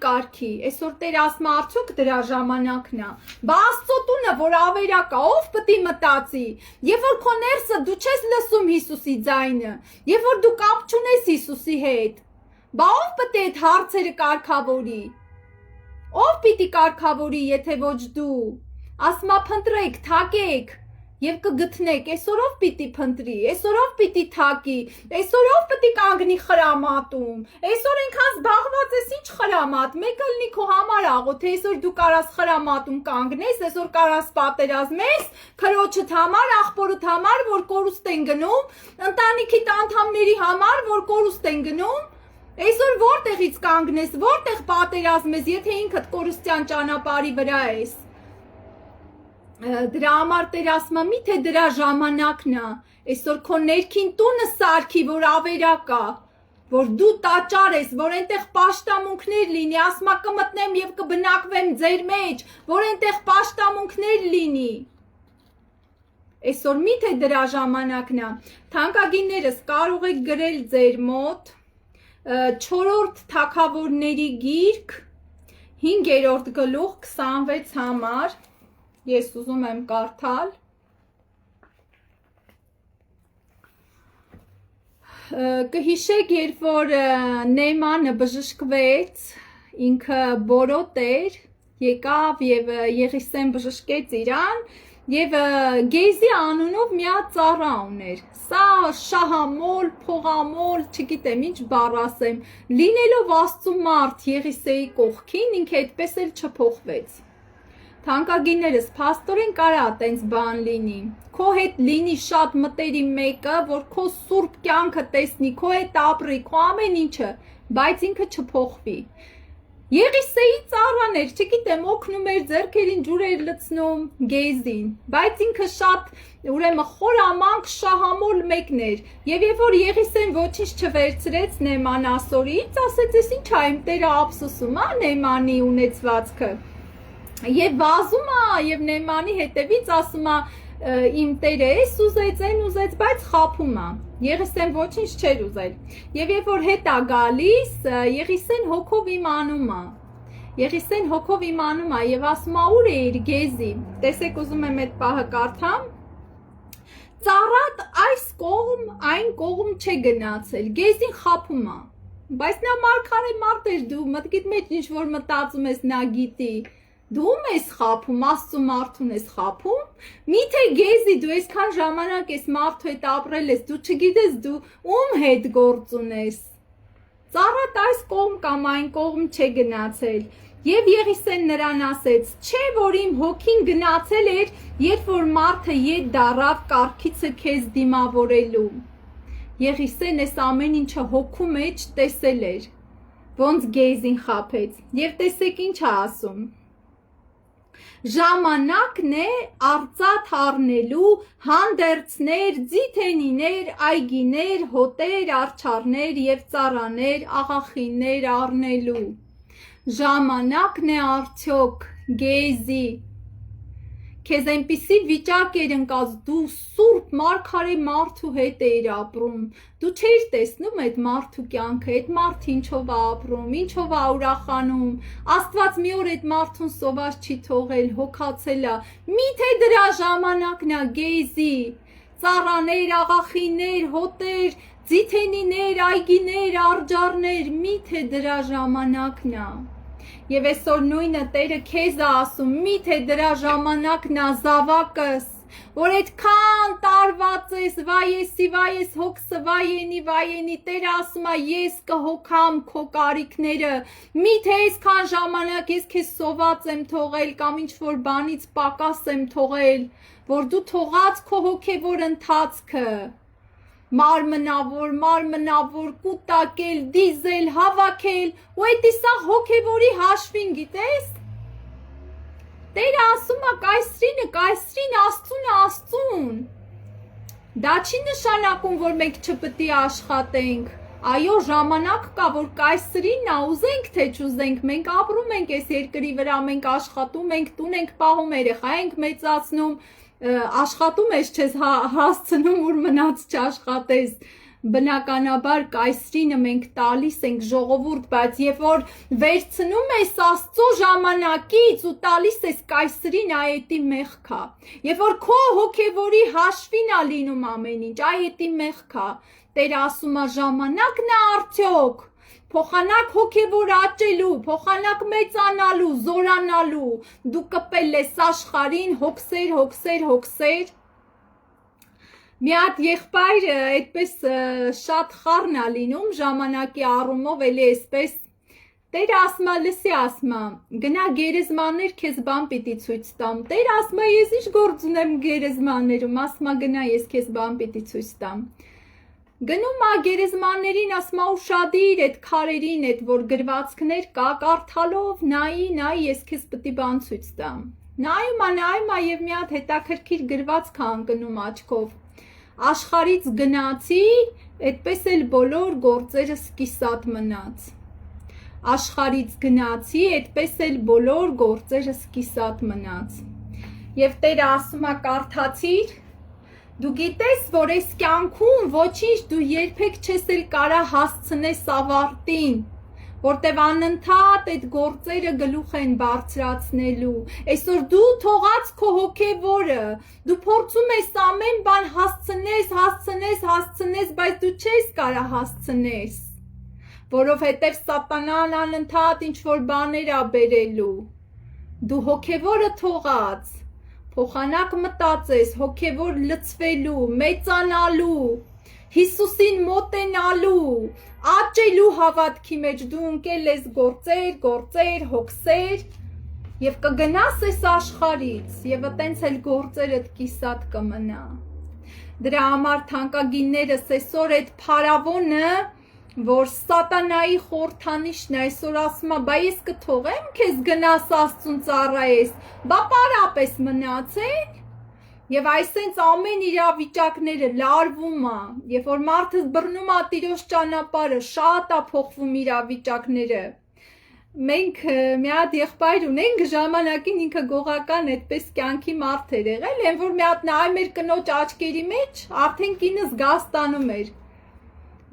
կարգի, այսօր Տերը ասում է արդյոք դրա ժամանակն է, բա Աստծո տունը, որ ավերակ է, ով պետք է մտածի, երբ որ քո ներսը դու չես լսում Հիսուսի ձայնը, երբ որ դու կապ չունես Հիսուսի հետ, բա ով պետք է այդ հարցերը կարգավորի, ով պիտի կարգավորի, եթե ոչ դու, ասմա փնտրեք, թակեք, Եվ կգտնեք, այսօրով պիտի փնտրի, այսօրով պիտի թակի, այսօրով պիտի կանգնի խրամատում, այսօր այնքան զբաղված ես ինչ խրամատ, մեկը լինի քո համար աղոթե, այսօր դու կարաս խրամատում կանգնես, այսօր կարաս պատերազմես, քրոջդ համար, աղբորդ համար, որ կորուստ են գնում, ընտանիքիդ անդամների համար, որ կորուստ են գնում, այսօր որտեղից կանգնես, որտեղ պատերազմես, եթե ինքդ կորուստյան ճանապարհի վրա ես։ Դրա համար Տեր ասում է, միթե դրա ժամանակն է, այսօր քո ներքին տունը սարքի, որ ավերակ է, որ դու տաճար ես, որ այնտեղ պաշտամունքներ լինի, ասում է կմտնեմ եւ կբնակվեմ ձեր մեջ, որ այնտեղ պաշտամունքներ լինի։ Այսօր միթե դրա ժամանակն է։ Թանկագիններս կարող եք գրել ձեր մոտ 4-րդ թագավորների գիրք 5-րդ գլուխ 26 համար Ես ուզում եմ կարդալ կհիշեք երբ որ Նեյմանը բժշկվեց ինքը բորոտ էր եկավ եւ Եղիսեն բժշկեց իրան եւ Գեզի անունով մի հատ ծառա ուներ սա շահամոլ փողամոլ չգիտեմ ինչ բառ ասեմ լինելով Աստծո մարդ Եղիսեի կողքին ինքը այդպես էլ չփոխվեց Թանկագիններս, փաստորեն կարա տենց բան լինի, քո հետ լինի շատ մտերիմ մեկը, որ քո սուրբ կյանքը տեսնի, քո հետ ապրի, քո ամեն ինչը, բայց ինքը չփոխվի։ Եղիսեի ծառան էր, չգիտեմ, օգնում էր ձեռքերին ջուր էր լցնում Գեզին, բայց ինքը շատ ուրեմն խորամանկ շահամոլ մեկն էր, եւ երբ որ Եղիսեն ոչինչ չվերցրեց Նեման ասորից, ասեց, «Էս ինչ է իմ տերը ափսոսում, Նեմանի ունեցվածքը»։ Եվ վազում է եւ Նեյմանի հետևից ասում է իմ տերը էս ուզեց, այն ուզեց, բայց խափում է։ Եղիսեն ոչինչ չէր ուզել։ Եվ երբ որ հետ է գալիս, Եղիսեն հոգով իմանում է։ Եղիսեն հոգով իմանում է եւ ասում է ուր է իր Գեզի։ Տեսեք ուզում եմ այդ պահը կարդամ։ Ծառատ այս կողմ, այն կողմ չէ գնացել։ Գեզին խափում է։ Բայց նա մարգարե մարդ էր դու, մտքիդ մեջ ինչ որ մտածում ես նա գիտի։ Դու ես խափում, Աստծո մարդուն ես խափում, միթե Գեզի դու այսքան ժամանակ ես մարդու հետ ապրել ես, դու չգիտես դու ում հետ գործ ունես։ Ծառատ այս կողմ կամ այն կողմ չէ գնացել։ Եվ Եղիսեն նրան ասեց, չէ որ իմ հոգին գնացել էր, երբ որ մարդը ետ դառավ կառքիցը քեզ դիմավորելու։ Եղիսեն այս ամեն ինչը հոգու մեջ տեսել էր, ոնց Գեզին խափեց։ Եվ տեսեք ինչ է ասում։ Ժամանակն է արծաթ առնելու հանդերձներ, ձիթենիներ, այգիներ, հոտեր, արջառներ եւ ծառաներ, աղախիններ առնելու։ Ժամանակն է արդյոք Գեզի Քեզ այնպիսի վիճակ էր ընկած, դու սուրբ մարգարե մարդու հետ էիր ապրում, դու չէիր տեսնում այդ մարդու կյանքը, այդ մարդը ինչով է ապրում, ինչով է ուրախանում, Աստված մի օր այդ մարդուն սոված չի թողել, հոգացել է, միթե դրա ժամանակն է Գեզի, ծառաներ, աղախիններ, հոտեր, ձիթենիներ, այգիներ, արջառներ, միթե դրա ժամանակն է։ Եվ այսօր նույնը Տերը քեզ է ասում, միթե դրա ժամանակն է զավակս, որ այդքան տարված ես, վայես հոգսը, վայենի, Տերը ասում է, ես կհոգամ քո կարիքները, միթե այսքան ժամանակ ես քեզ սոված եմ թողել կամ ինչ որ բանից պակաս եմ թողել, որ դու թողած քո հոգևոր ընթացքը, մարմնավոր, կուտակել, դիզել, հավաքել, ու այդ իսա հոգևորի հաշվին գիտես, Տերը ասում է կայսրին, Աստծուն, դա չի նշանակում, որ մենք չպետք է աշխատենք, այո, ժամանակ կա, որ կայսրին է, ուզենք թե չուզենք, մենք ապրում ենք այս երկրի վրա, մենք աշխատում ենք, տուն ենք պահում, երեխա ենք մեծացնում, աշխատում ես չես հասցնում, որ մնաց չաշխատես, բնականաբար կայսրինը մենք տալիս ենք ժողովուրդ, բայց երբ որ վերցնում ես Աստծո ժամանակից ու տալիս ես կայսրին, այետի մեղքա, երբ որ քո հոգևորի հաշվին է լինում ամեն ինչ, այետի մեղքա, Տերը ասում է ժամանակն է արդյոք, փոխանակ հոգևոր աճելու, փոխանակ մեծանալու, զորանալու, դու կպել ես աշխարհին հոգսեր, մի հատ եղբայրը այդպես շատ խառն է լինում ժամանակի առումով էլի այսպես Տերը ասմա լսի ասմա գնա գերեզմաններ քեզ բան պիտի ցույց տամ Տերը ասմա ես ինչ գործ ունեմ գերեզմաններում ասմա գնա ես քեզ բան պիտի ցույց տամ Գնում ա գերեզմաններին ասմա ուշադիր այդ քարերին այդ որ գրվածքներ կա կարդալով նայի ես քեզ պիտի բան ցույց տամ նայում ա եւ մի հատ հետաքրքիր գրվածք ա ընկնում աչքով Աշխարից գնացի այդպես էլ բոլոր գործերս կիսատ մնաց Աշխարից գնացի այդպես էլ բոլոր գործերս կիսատ մնաց Եվ Տերը ասում ա կարդացիր Դու գիտես, որ այս կյանքում ոչինչ դու երբեք չես էլ կարա հասցնես ավարտին, որտև անընդհատ այդ գործերը գլուխ են բարձրացնելու, այսօր դու թողած քո հոգևորը, դու փորձում ես ամեն բան հասցնես, բայց դու չես կարա հասցնես, որովհետև սատանան անընդհատ ինչ-որ բաներ ա բերելու, դու հոգևորը թողած, Փոխանակ մտածես, հոգևոր լցվելու, մեծանալու, Հիսուսին մոտենալու, աճելու հավատքի մեջ դու ընկել ես գործեր, հոգսեր եւ կգնաս այս աշխարից եւ այտենց էլ գործերդ կիսատ կմնա։ Դրա համար թանկագիններս այսօր այդ փարավոնը որ սատանայի խորթանիշն է այսօր ասում է, բա ես կթողեմ քեզ գնաս Աստծուն ծառայես, բա պարապես մնացել եւ այսենց ամեն իրավիճակները լարվում է, երբ որ մարդը բռնում է Տիրոջ ճանապարհը, շատ է փոխվում իրավիճակները։ Մենք մի հատ եղբայր ունենք ժամանակին ինքը գողական այդպես կյանքի մարդ էր եղել, այն որ մի հատ նայում էր կնոջ աչքերի մեջ, արդեն կինը զգաստանում էր։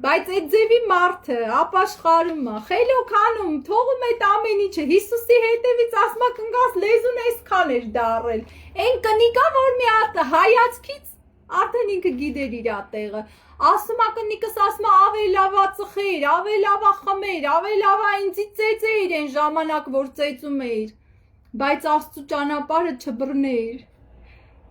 Բայց այդ ձևի մարդը ապաշխարում է, խելոք անում, թողում այդ ամեն ինչը, Հիսուսի հետևից ասма կնգաս լեզուն այսքան էր դարել, այն կնիկա, որ մի հատ հայացքից արդեն ինքը գիտեր իր տեղը, ասում է կնիկս ասում է ավելի լավա ծխեր, ավելի լավա խմեր, ավելի լավա ինձի ծեծեր այն ժամանակ, որ ծեծում էր, բայց Աստծու ճանապարհը չբռներ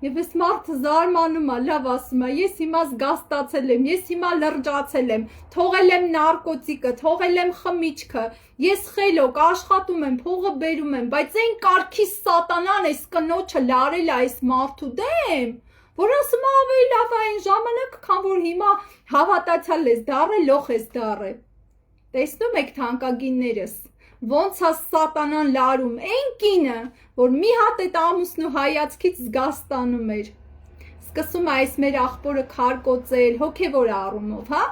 Եվ ես մարդը զարմանում է, լավ ասում է, ես հիմա զգաստացել եմ, ես հիմա լրջացել եմ, թողել եմ նարկոտիկը, թողել եմ խմիչքը, ես խելոք աշխատում եմ, փողը բերում եմ, բայց այն կարգի սատանան այս կնոջը լարել է այս մարդու դեմ, որ ասում է ավելի լավ այն ժամանակ, քան որ հիմա հավատացյալ ես դառել, լոխ ես դառել։ Տեսնում եք թանկագիններս Ոնց է սատանան լարում, այն կինը, որ մի հատ այդ ամուսնու հայացքից զգաստանում էր, սկսում է այս մեր աղբորը քարկոծել, հոգևոր առումով, հա?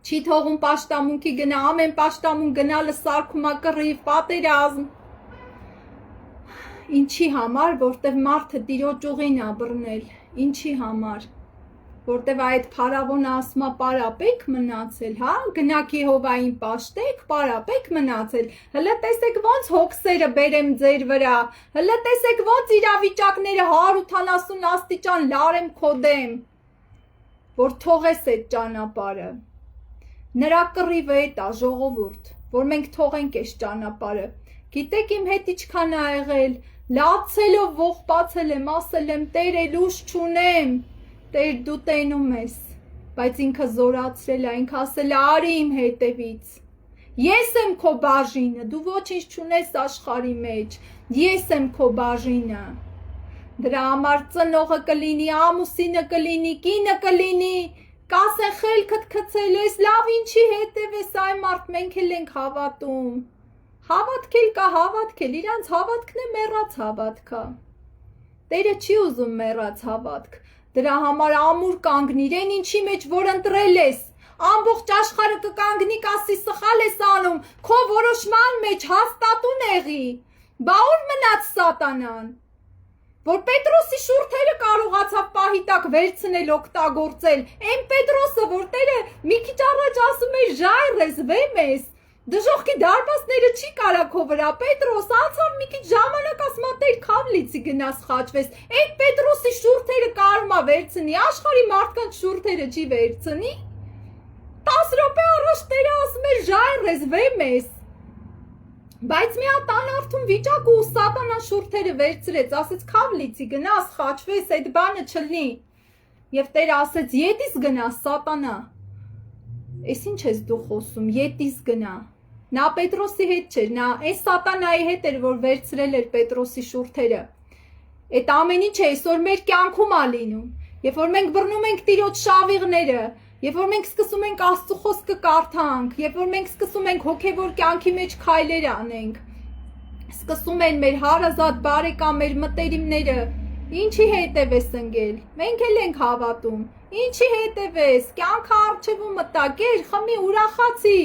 Չի թողում պաշտամունքի գնա, ամեն պաշտամուն գնալը սարքում է կռիվ, պատերազմ։ Ինչի համար, որտև մարդը Տիրոջ ուղին է բռնել, ինչի համար որտև այդ փարավոնը ասում է պարապեք մնացել, հա, գնաք Եհովային պաշտեք, պարապեք մնացել, հլը տեսեք ոնց հոգսերը բերեմ ձեր վրա, հլը տեսեք ոնց իրավիճակները 180 աստիճան լարեմ քո դեմ, որ թողես այդ ճանապարհը, նրա կռիվը էդ է ժողովուրդ, որ մենք թողենք այս ճանապարհը, գիտեք իմ հետ ինչքան ա եղել, լացելով ողբացել եմ, ասել եմ Տեր էլ ուժ չունեմ, Տեր դու տենում ես, բայց ինքը զորացրել է, ինքը ասել է արի իմ հետևից, ես եմ քո բաժինը, դու ոչինչ չունես աշխարհի մեջ, ես եմ քո բաժինը, դրա համար ծնողը կլինի, ամուսինը կլինի, կինը կլինի, կասեն խելքդ գցել ես, լավ ինչի հետև ես այ մարդ մենք էլ ենք հավատում, հավատքել կա հավատքել, իրանց հավատքն է մեռած հավատքա, Տերը չի ուզում մեռած հավատք, Դրա համար ամուր կանգնիր, այն ինչի մեջ որ ընտրել ես, ամբողջ աշխարհը կկանգնի, կասի սխալ ես անում, քո որոշման մեջ հաստատուն եղի, բա ուր մնաց սատանան, որ Պետրոսի շուրթերը կարողացավ պահի տակ վերցնել, օգտագործել, այն Պետրոսը, որ Տերը մի քիչ առաջ ասում էր ժայռ ես, վեմ ես, Դժողքի դարպասները չի կարա քո վրա, Պետրոս, անցավ մի քիչ ժամանակ ասма Տեր քավլիցի գնաս խաչվես, այդ Պետրոսի շուրթերը կարում ա վերցնի, աշխարհի մարդկանց շուրթերը չի վերցնի, 10 րոպե առաջ Տերը ասում էր ժայռ ես, վեմ ես, բայց մի հատ անարդուն վիճակ ու սատանան շուրթերը վերցրեց, ասեց քավլիցի գնաս խաչվես, այդ բանը չլինի, Եվ Տերը ասեց. «Ետիս գնա, սատանա»։ Էս ինչ ես դու խոսում, ետիս գնա։ Նա Պետրոսի հետ չէր, նա այս սատանայի հետ էր, որ վերցրել էր Պետրոսի շուրթերը։ Այդ ամեն ինչը այսօր մեր կյանքում ա լինում։ Երբ որ մենք բռնում ենք Տիրոջ շավիղները, երբ որ մենք սկսում ենք Աստծո խոսքը կարդանք, երբ որ մենք սկսում ենք հոգևոր կյանքի մեջ քայլեր անենք, սկսում են մեր հարազատ բարեկամներ, մտերիմները, ինչի հետև ես ընկել։ Մենք էլ ենք հավատում։ Ինչի հետև ես, կյանքը առջևում մտա, գեր, խմի, ուրախացի։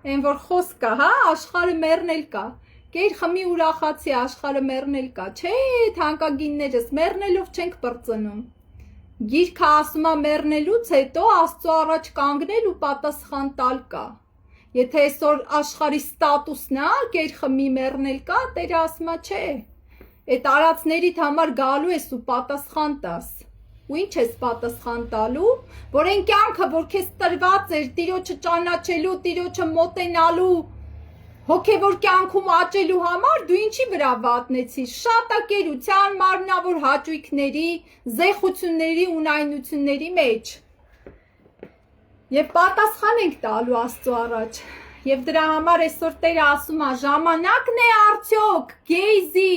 Այն որ խոսք կա, հա, աշխարհը մեռնել կա։ Գեր, խմի, ուրախացի, աշխարհը մեռնել կա։ Չէ, թանկագիններս, մեռնելով չենք բրծնում։ Գիրքը ասում է մեռնելուց հետո Աստծո առաջ կանգնել ու պատասխան տալ կա։ Եթե այսօր աշխարհի ստատուսն է, գեր, խմի, մեռնել կա, Տերը ասում է, չէ։ Այդ արածներիդ համար գալու ես ու պատասխան տաս։ Ու ինչ ես պատասխան տալու, որ այն կյանքը, որ քեզ տրված էր Տիրոջը ճանաչելու, Տիրոջը մոտենալու, հոգևոր կյանքում աճելու համար դու ինչի վրա վատնեցիր, շատակերության, մարմնավոր հաճույքների, զեղությունների, ունայնությունների մեջ։ Եվ պատասխան ենք տալու Աստծո առաջ։ Եվ դրա համար այսօր Տերը ասում է, ժամանակն է արդյոք, գեյզի,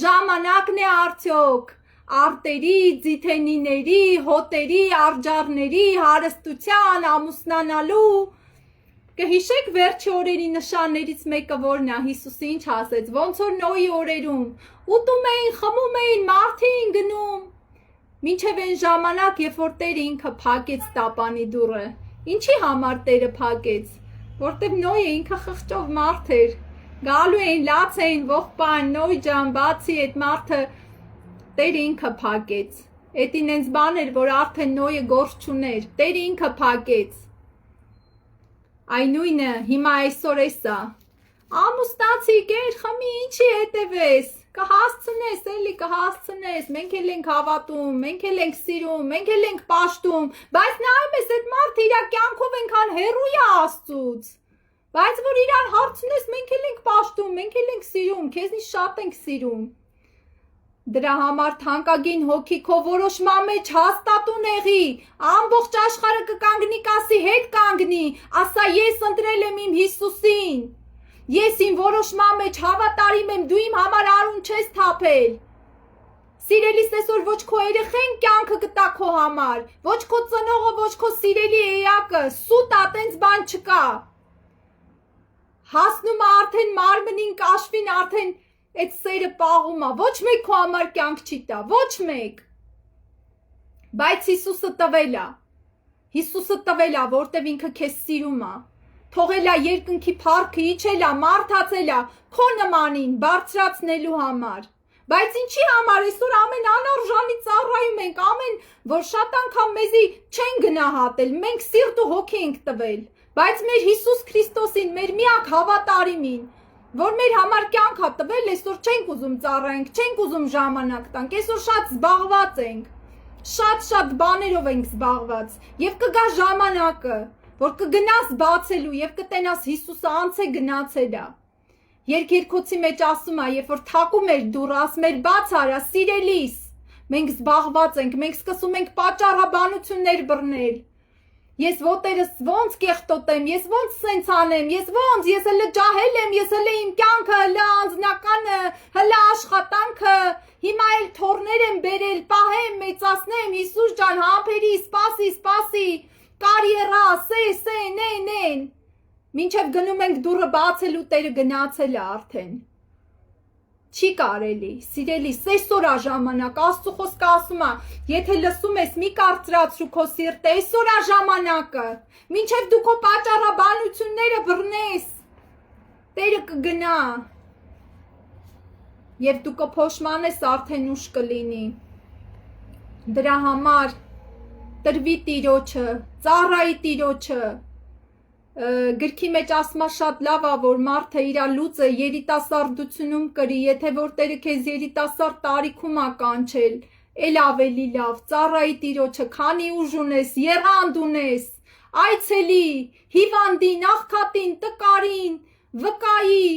ժամանակն է արդյոք արտերի, ձիթենիների, հոտերի, արջառների, հարստության, ամուսնանալու։ Կհիշեք վերջի օրերի նշաններից մեկը որն է, Հիսուսը ինչ ասեց, ոնց որ Նոյի օրերում, ուտում էին, խմում էին, մարդ էին գնում, մինչև այն ժամանակ, երբ որ Տերը ինքը փակեց տապանի դուռը։ Ինչի համար Տերը փակեց, որտեվ Նոյը ինքը խղճով մարդ էր, գալու էին, լաց էին, ողբան, Նոյ ջան, բացի այդ մարդը Տերը ինքը փակեց։ Էդին այնց բան էր, որ արդեն Նոյը գործ չուներ, Տերը ինքը փակեց։ Այն նույնը հիմա այսօր էսա։ Ամուսնացի, գեր, խմի, ինչի հետև ես, կհասցնես, էլի կհասցնես, մենք էլ ենք հավատում, մենք էլ ենք սիրում, մենք էլ ենք պաշտում, բայց նայում ես այդ մարդը իր կյանքով այնքան հեռու է Աստծուց, բայց որ իրան հարցնես, մենք էլ ենք պաշտում, մենք էլ ենք սիրում, քեզնից շատ ենք սիրում։ Դրա համար թանկագին հոգի քո որոշման մեջ հաստատուն եղի, ամբողջ աշխարհը կկանգնի, կասի հետ կանգնի, ասա ես ընտրել եմ իմ Հիսուսին, ես իմ որոշման մեջ հավատարիմ եմ, դու իմ համար արուն չես թափել։ Սիրելիս, այսօր ոչ քո երեխեն կյանքը կտա քո համար, ոչ քո ծնողը, ոչ քո սիրելի էակը, սուտ ա, տենց բան չկա։ Հասնում է արդեն մարմնին, կաշվին արդեն այդ սերը պաղում է, ոչ մեկ քո համար կյանք չի տա, ոչ մեկ։ Բայց Հիսուսը տվել է, Հիսուսը տվել է, որտև ինքը քեզ սիրում է, թողել է երկնքի փառքը, իջել է, մարդացել է, քո նմանին բարձրացնելու համար։ Բայց ինչի համար այսօր ամեն անարժանի ծառայում ենք, ամեն, որ շատ անգամ մեզի չեն գնահատել, մենք սիրտ ու հոգի ենք տվել, բայց մեր Հիսուս Քրիստոսին, մեր միակ հավատարիմին, որ մեր համար կյանք ա տվել, այսօր չենք ուզում ծառայենք, չենք ուզում ժամանակ տանք, այսօր շատ զբաղված ենք, շատ բաներով ենք զբաղված, եւ կգա ժամանակը, որ կգնաս բացելու եւ կտենաս Հիսուսը անց է գնացել է։ Երկերկոցի մեջ ասում է, երբ որ թակում էր դուռը, ասում էր բաց արա, սիրելիս, մենք զբաղված ենք, մենք սկսում ենք պատճառաբանություններ բռնել։ Ես ոտերս ոնց կեղտոտեմ, ես ոնց սենց անեմ, ես հələ ջահել եմ, ես հələ իմ կյանքը, հələ անձնականը, հələ աշխատանքը, հիմա էլ թորներ եմ բերել, պահեմ, մեծացնեմ, Հիսուս ջան, համբերի, սպասի, կարիերա, նեն, մինչև գնում ենք դուռը բացելու, Տերը գնացել է արդեն։ Չի կարելի, սիրելի, այսօր ա ժամանակ, Աստծո խոսքը ասում է, եթե լսում ես, մի կարծրացրու քո սիրտը, այսօր ա ժամանակը, մինչև դու քո պատճառաբանությունները բռնես, Տերը կգնա, եւ դու կփոշմանես արդեն ուշ կլինի։ Դրա համար տրվի Տիրոջը, ծառայի Տիրոջը, գրքի մեջ ասма շատ լավ է, որ մարդը իր լուծը երիտասարդությունում կրի, եթե որ Տերը քեզ երիտասարդ տարիքում ա կանչել, էլ ավելի լավ, ծառայի Տիրոջը, քանի ուժ ունես, եռանդ ունես, այցելի, հիվանդին, աղքատին, տկարին, վկայի,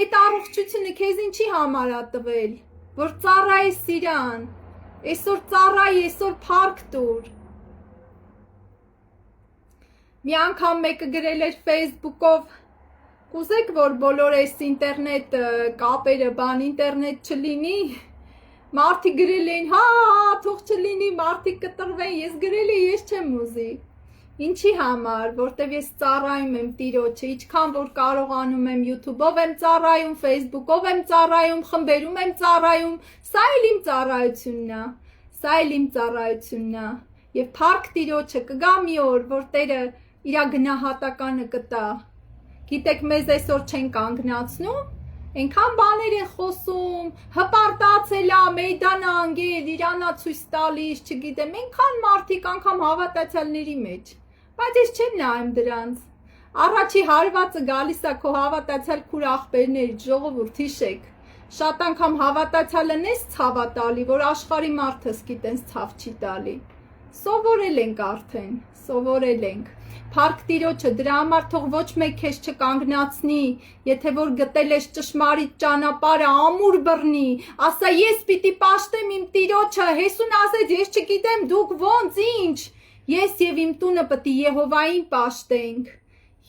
այդ առողջությունը քեզ ինչի համար ա տվել, որ ծառայես իրան, Այսօր ծառայի, այսօր փառք տուր։ Մի անգամ մեկը գրել էր Facebook-ով, կուզեք, որ բոլոր այս ինտերնետ կապերը, բան ինտերնետ չլինի, մարդիկ գրել էին, հա, թող չլինի, մարդիկ կտրվեն, ես գրել եմ, ես չեմ ուզի։ Ինչի համար, որտև ես ծառայում եմ Տիրոջը, ինչքան որ կարողանում եմ YouTube-ով եմ ծառայում, Facebook-ով եմ ծառայում, խմբերում եմ ծառայում, սա էլ իմ ծառայությունն է, սա էլ իմ ծառայությունն է, եւ փառք Տիրոջը կգա մի օր, որ Տերը իր գնահատականը կտա։ Գիտեք, մեզ այսօր չեն կանգնացնում, այնքան բաներ են խոսում, հպարտացել է, մեյդանը անգել, իրանա ցույց տալիս, չգիտեմ, այնքան մարդիկ անգամ հավատացյալների մեջ, բայց ես չեմ նայում դրանց։ Առաջի հարվածը գալիս է քո հավատացյալ քուր աղբերներից, ժողովուրդ հիշեք, շատ անգամ հավատացյալն էս ցավա տալի, որ աշխարհի մարդը սկիտենց ցավ չի տալի։ Սովորել ենք արդեն, սովորել ենք։ Փառք Տիրոջը, դրա համար թող ոչ մեկ քեզ չկանգնացնի, եթե որ գտել ես ճշմարիտ ճանապարհը, ամուր բռնի, ասա ես պիտի պաշտեմ իմ Տիրոջը, Հեսուն ասեց, ես չգիտեմ դուք ոնց, ինչ, ես եւ իմ տունը պիտի Եհովային պաշտենք,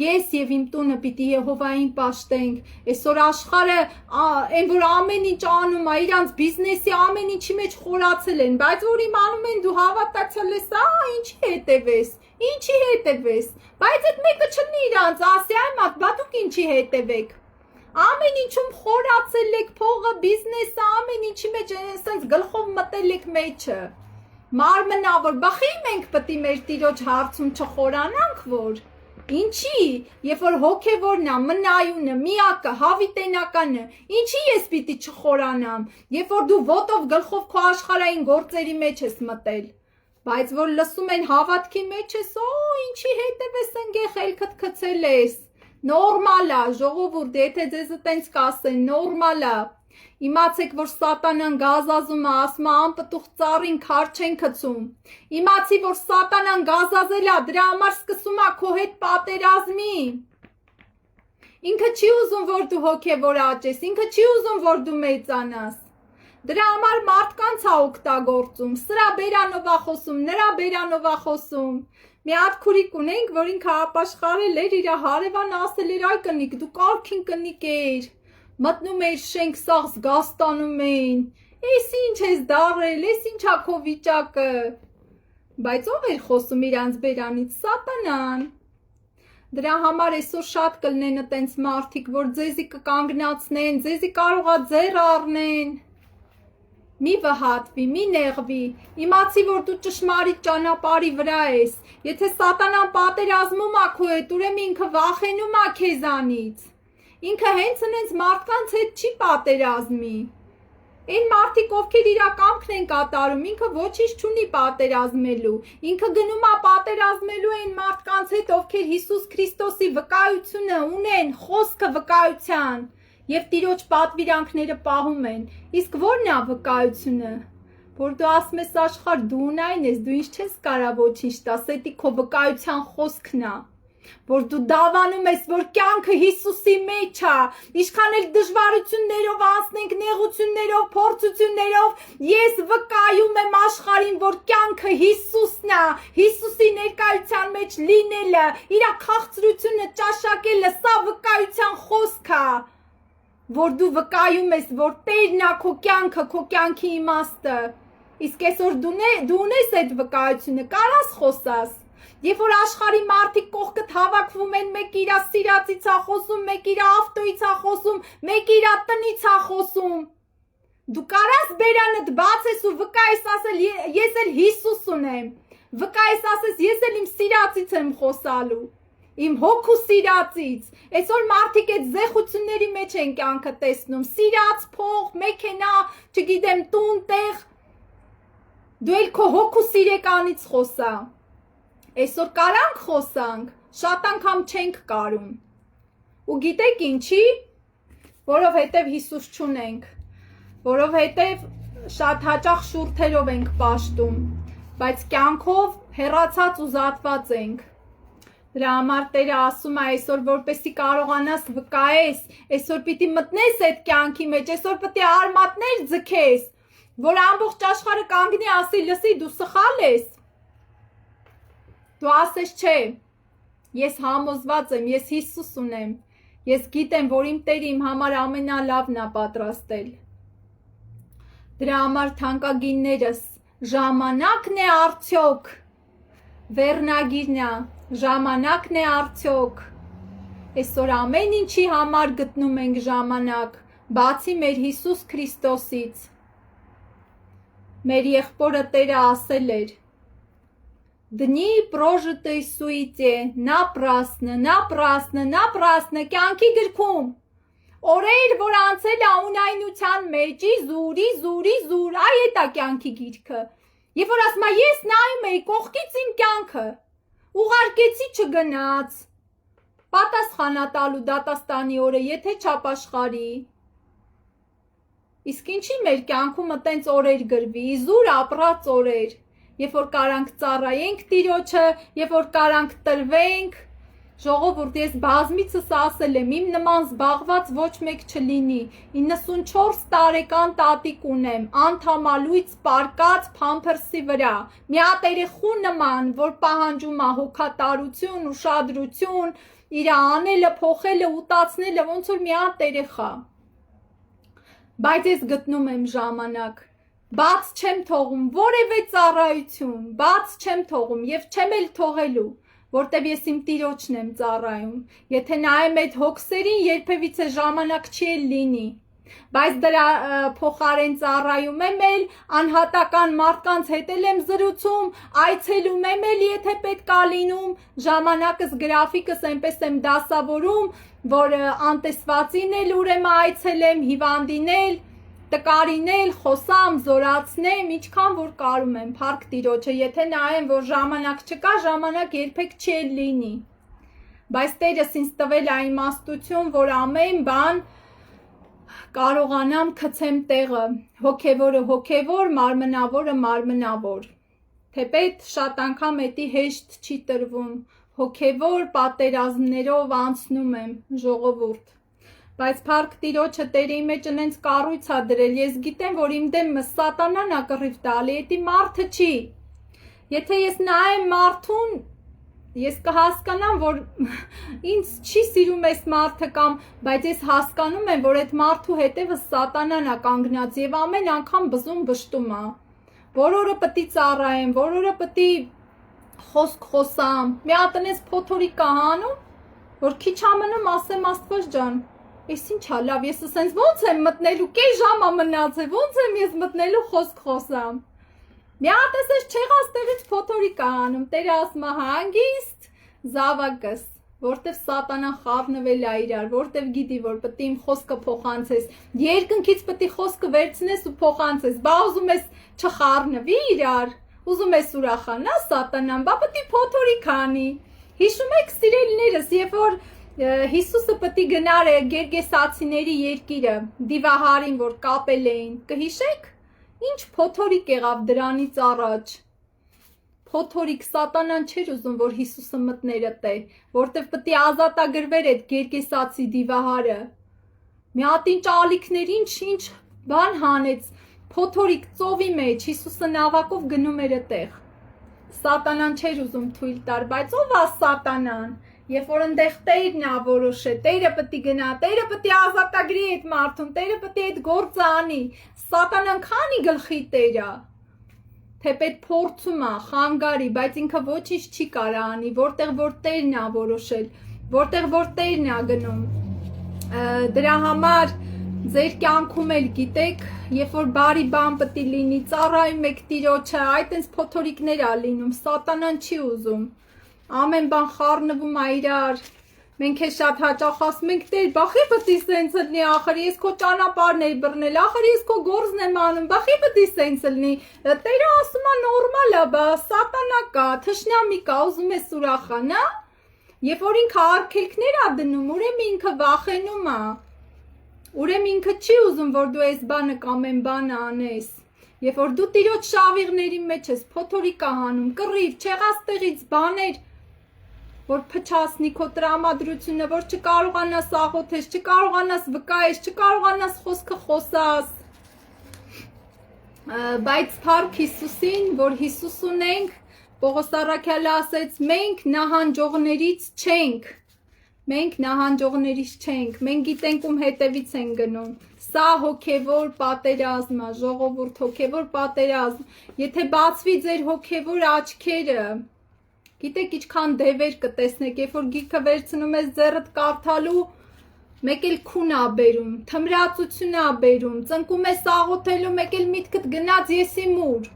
ես եւ իմ տունը պիտի Եհովային պաշտենք, այսօր աշխարհը, այն որ ամեն ինչ անում է, իրանց բիզնեսի ամեն ինչի մեջ խորացել են, բայց որ իմանում են դու հավատացյալ ես, ինչի հետևես, ինչի հետևես, բայց այդ մեկը չլինի իրանց, ասի այ մատ, բա դուք ինչի հետևեք, ամեն ինչում խորացել եք փողը, բիզնեսը, ամեն ինչի մեջ այսպես գլխով մտել եք մեջը, մարմնավոր, բախի մենք պիտի մեր Տիրոջ հարցում չխորանանք, որ ինչի, երբ որ հոգևորն է, մնայունը, միակը, հավիտենականը, ինչի ես պիտի չխորանամ, երբ որ դու ոտով գլխով քո աշխարհային գործերի մեջ ես մտել, բայց որ լսում են հավատքի մեջ ես, ինչի հետևես ընկեղ ելքդ գցել ես, նորմալ է, ժողովուրդ, եթե ձեզ տենց կասեն, նորմալ է, իմացեք, որ սատանան գազազում է, ասում է անպտուղ ծառին քար չեն գցում, իմացի, որ սատանան գազազել է, դրա համար սկսում է քո հետ պատերազմի, ինքը չի ուզում, որ դու հոգևոր աճես, ինքը չի ուզում, որ դու մեծանաս, դրա համար մարդկանց է օգտագործում, սրա բերանով է խոսում, նրա բերանով է խոսում, մի հատ քուրիկ ունենք, որ ինքը ապաշխարել էր, իր հարևան ասել էր, այ կնիկ, դու կարգին կնիկ էր, մտնում էր շենք սաղ զգաստանում էին, ես ինչ ես դարել, ես ինչ ա քո վիճակը, բայց ով էր խոսում իրանց բերանից, սատանան, դրա համար այսօր շատ կլնեն տենց մարդիկ, որ ձեզի կկանգնացնեն, ձեզի կարող է ձեռ առնեն, մի վհատվի, մի նեղվի, իմացի, որ դու ճշմարիտ ճանապարհի վրա ես, եթե սատանան պատերազմում է քո հետ, ուրեմն ինքը վախենում է քեզանից, ինքը հենց հենց մարդկանց հետ չի պատերազմի, այն մարդիկ, ովքեր իր կամքն են կատարում, ինքը ոչինչ չունի պատերազմելու, ինքը գնում է պատերազմելու այն մարդկանց հետ, ովքեր Հիսուս Քրիստոսի վկայությունը ունեն, խոսքը վկայության, եւ Տիրոջ պատվիրանքները պահում են, իսկ ո՞րն է վկայությունը, որ դու ասում ես աշխարհ դու ունայն ես, դու ինչ չես կարա ոչինչ տաս, դա քո վկայության խոսքն է, որ դու դավանում ես, որ կյանքը Հիսուսի մեջ է, ինչքան էլ դժվարություններով անցնենք, նեղություններով, փորձություններով, ես վկայում եմ աշխարհին, որ կյանքը Հիսուսն է, Հիսուսի ներկայության մեջ լինելը, իր քաղցրությունը ճաշակելը, սա վկայության խոսք է, որ դու վկայում ես, որ Տերն է քո կյանքը, քո կյանքի իմաստը, իսկ այսօր դու ունես այդ վկայությունը, կարաս խոսաս, երբ որ աշխարհի մարդիկ կողքդ հավաքվում են, մեկ իր սիրածից է խոսում, մեկ իր ավտոից է խոսում, մեկ իր տնից է խոսում, դու կարաս բերանդ բացես ու վկայես ասել, ես էլ Հիսուս ունեմ, վկայես ասես, ես էլ իմ սիրածից եմ խոսալու, իմ հոգու սիրածից, այսօր մարդիկ այդ զեղությունների մեջ են կյանքը տեսնում, սիրած, փող, մեքենա, չգիտեմ, տուն, տեղ, դու էլ քո հոգու սիրեկանից խոսա, այսօր կարանք խոսանք, շատ անգամ չենք կարում, ու գիտեք ինչի, որովհետև Հիսուս չունենք, որովհետև շատ հաճախ շուրթերով ենք պաշտում, բայց կյանքով հեռացած ու զատված ենք, դրա համար Տերը ասում է այսօր որպեսի կարողանաս վկայես, այսօր պիտի մտնես այդ կյանքի մեջ, այսօր պիտի արմատներ ձգես, որ ամբողջ աշխարհը կանգնի ասի, լսի, դու սխալ ես։ Դու ասես չէ։ Ես համոզված եմ, ես Հիսուս ունեմ։ Ես գիտեմ, որ իմ Տերը իմ համար ամենալավն է պատրաստել։ Դրա համար թանկագիններս, ժամանակն է արդյոք։ Վերնագիրն է, ժամանակն է արդյոք։ Այսօր ամեն ինչի համար գտնում ենք ժամանակ, բացի մեր Հիսուս Քրիստոսից։ Մեր եղբորը Տերը ասել էր. Դնի պրոժտեյ սուիտե, նապրասնը, կյանքի գրքում, օրեր, որ անցել է ունայնության մեջ, զուր, այ էտա կյանքի գիրքը, և որ ասմա ես նայում էի կողքից իմ կյանքը, ուղարկեցի չգնաց, պատասխանատալու դատաստանի օրը, եթե չապաշխարի, իսկ ինչի մեր կյանքում տենց օրեր գրվի, զուր ապրած օրեր, Երբ որ կարանք ծառայենք Տիրոջը, երբ որ կարանք տրվենք, ժողովուրդ, ես բազմիցս ասել եմ, իմ նման զբաղված ոչ մեկ չլինի, 94 տարեկան տատիկ ունեմ, անդամալույց պարկած փամփրսի վրա, մի հատ երեխու նման, որ պահանջում է հոգատարություն, ուշադրություն, իր անելը, փոխելը, ուտացնելը, ոնց որ մի հատ երեխա, բայց ես գտնում եմ ժամանակ, Բաց չեմ թողում որևէ ծառայություն, բաց չեմ թողում և չեմ էլ թողելու, որտև ես իմ Տիրոջն եմ ծառայում, եթե նայեմ այդ հոգսերին երբևիցե ժամանակ չի էլ լինի, բայց դրա փոխարեն ծառայում եմ էլ, անհատական մարդկանց հետ էլ եմ զրուցում, այցելում եմ էլ, եթե պետք է լինում, ժամանակս գրաֆիկս այնպես եմ դասավորում, որ անտեսվածին էլ ուրեմն այցելեմ, հիվանդին էլ, տկարին էլ, խոսամ, զորացնեմ, ինչքան որ կարում եմ, փառք Տիրոջը, եթե նայեմ, որ ժամանակ չկա, ժամանակ երբեք չի լինի, բայց Տերս ինձ տվել է իմաստություն, որ ամեն բան կարողանամ գցեմ տեղը, հոգևորը հոգևոր, մարմնավորը մարմնավոր, թեպետ շատ անգամ էդի հեշտ չի տրվում, հոգևոր պատերազմներով անցնում եմ, ժողովուրդ, բայց փառք Տիրոջը Տերը իմ մեջ ինձ կառույց է դրել, ես գիտեմ, որ իմ դեմ սատանան է կռիվ տալի, էդի մարդը չի, եթե ես նայեմ մարդուն, ես կհասկանամ, որ ինձ չի սիրում այս մարդը կամ, բայց ես հասկանում եմ, որ այդ մարդու հետևը սատանան է կանգնած և ամեն անգամ բզում բշտում է, որ օրը պտի ծառայեմ, որ օրը պտի խոսք խոսամ, մի հատ այնպես փոթորիկ կա հանում, որ քիչ ամնում ասեմ Աստված ջան, Ես ինչ է լավ, ես ասենց ոնց եմ մտնելու, կես ժամ է մնացել, ոնց եմ ես մտնելու խոսք խոսամ։ Մի հատ էս չեղած տեղից փոթորիկ է անում, Տերը ասում է հանգիստ, զավակս, որտև սատանան խառնվել է իրար, որտև գիտի, որ պետք է իմ խոսքը փոխանցես, երկնքից պետք է խոսքը վերցնես ու փոխանցես, բա ուզում ես չխառնվի իրար, ուզում ես ուրախանա սատանան, բա պետք է փոթորիկ անի։ Հիշում եք սիրելիներս, երբ որ Հիսուսը պետք է գնար Գերգեսացիների երկիրը, դիվահարին, որ կապել էին, կհիշեք, ինչ փոթորիկ եղավ դրանից առաջ, փոթորիկ սատանան չէր ուզում, որ Հիսուսը մտներ ըտե, որտև պետք է ազատագրվեր այդ Գերգեսացի դիվահարը, մի հատ ինչ ալիքներ, ինչ բան հանեց, փոթորիկ ծովի մեջ, Հիսուսը նավակով գնում էր այդտեղ, սատանան չէր ուզում թույլ տար, բայց ով է սատանան, Երբ որ ընդեղ Տերն է որոշել, Տերը պետք է գնա, Տերը պետք է ազատագրի այդ մարդուն, Տերը պետք է այդ գործը անի, Սատանան քանի գլխի Տեր է, թեպետ փորձում է, խանգարի, բայց ինքը ոչինչ չի կարա անի, որտեղ որ Տերն է որոշել, որտեղ որ Տերն է գնում, դրա համար ձեր կյանքում էլ գիտեք, երբ որ բարի բան պետք է լինի, ծառայում եք Տիրոջը, այդ այնց փոթորիկներ է լինում, Սատանան չի ուզում, ամեն բան խառնվում է իրար, մենք է շատ հաճախ ասում ենք, Տեր, բախի պետք է սենց լինի, ախր ես քո ճանապարհն եմ բռնել, ախր ես քո գործն եմ անում, բախի պետք է սենց լինի, Տերը ասում է նորմալ է, բա սատանա կա, թշնամի կա, ուզում ես ուրախանա, երբ որ ինքը արգելքներ է դնում, ուրեմն ինքը վախենում է, ուրեմն ինքը չի ուզում, որ դու այս բանը կամ այն բանը անես, երբ որ դու Տիրոջ շավիղների մեջ ես, փոթորիկ է հանում, կռիվ, չեղած տեղից բաներ, որ փչացնի քո տրամադրությունը, որ չկարողանաս աղոթես, չկարողանաս վկայես, չկարողանաս խոսքը խոսաս։ Բայց փառք Հիսուսին, որ Հիսուս ունենք, Պողոս առաքյալը ասեց, մենք նահանջողներից չենք, մենք գիտենք ում հետևից են գնում, սա հոգևոր պատերազմ է, ժողովուրդ հոգևոր պատերազմ, եթե բացվի ձեր հոգևոր աչքերը, գիտեք ինչքան դևեր կտեսնեք, երբ որ գիրքը վերցնում ես ձեռդ կարդալու, մեկ էլ քուն ա բերում, թմրացություն ա բերում, ծնկում ես աղոթելու, մեկ էլ միտքդ գնաց եսի մուր,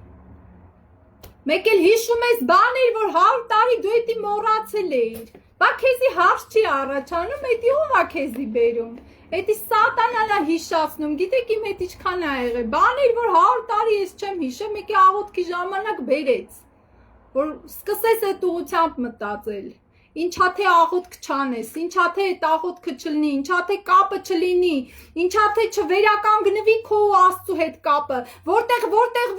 մեկ էլ հիշում ես բաներ, որ 100 տարի դու էդի մոռացել էիր, բա քեզի հարց չի առաջանում, էդի ով ա քեզի բերում, էդի սատանան ա հիշացնում, գիտեք իմ հետ ինչքան ա եղել, բաներ, որ 100 տարի ես չեմ հիշեմ, մեկ է աղոթքի ժամանակ բերեց, որ սկսես այդ ուղությամբ մտածել, ինչա թե աղոթք չանես, ինչա թե այդ աղոթքը չլինի, ինչա թե կապը չլինի, ինչա թե չվերականգնվի քո ու Աստծու հետ կապը, որտեղ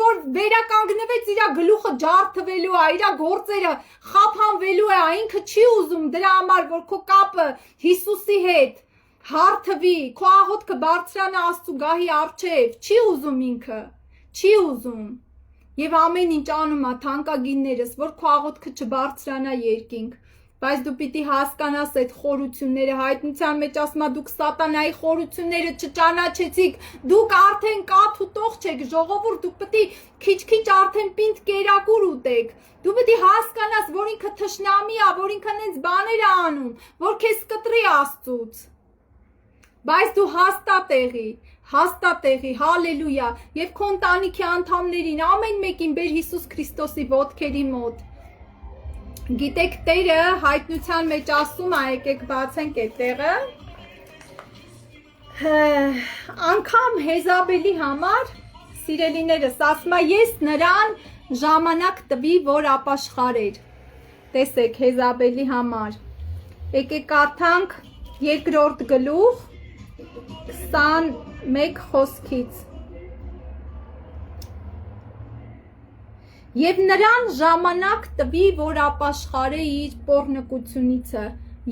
որ վերականգնվեց իրա գլուխը ջարդվելու է, իրա գործերը խափանվելու է, ինքը չի ուզում դրա համար, որ քո կապը Հիսուսի հետ հարթվի, քո աղոթքը բարձրանա Աստծու գահի առջև, չի ուզում ինքը, չի ուզում։ Եվ ամեն ինչ անում է թանկագիններս, որ քո աղոթքը չբարձրանա երկինք, բայց դու պիտի հասկանաս այդ խորությունները, հայտնության մեջ ասում է դուք սատանայի խորությունները չճանաչեցիք, դուք արդեն կաթ ուտող չեք, ժողովուրդ, դուք պիտի քիչ-քիչ արդեն պինդ կերակուր ուտեք, դու պիտի հասկանաս, որ ինքը թշնամի է, որ ինքը հենց բաներ է անում, որ քեզ կտրի Աստծուց, բայց դու հաստատեղի, հալելույա, եւ քո ընտանիքի անդամներին, ամեն մեկին բեր Հիսուս Քրիստոսի ոտքերի մոտ։ Գիտեք Տերը հայտնության մեջ ասում է, եկեք բացենք այդ տեղը, անգամ Հեզաբելի համար, սիրելիներս, ասում է, ես նրան ժամանակ տվի, որ ապաշխարեր, տեսեք Հեզաբելի համար, եկեք կարդանք 2-րդ գլուխ, 21 խոսքից, Եվ նրան ժամանակ տվի, որ ապաշխարե իր պոռնկությունիցը,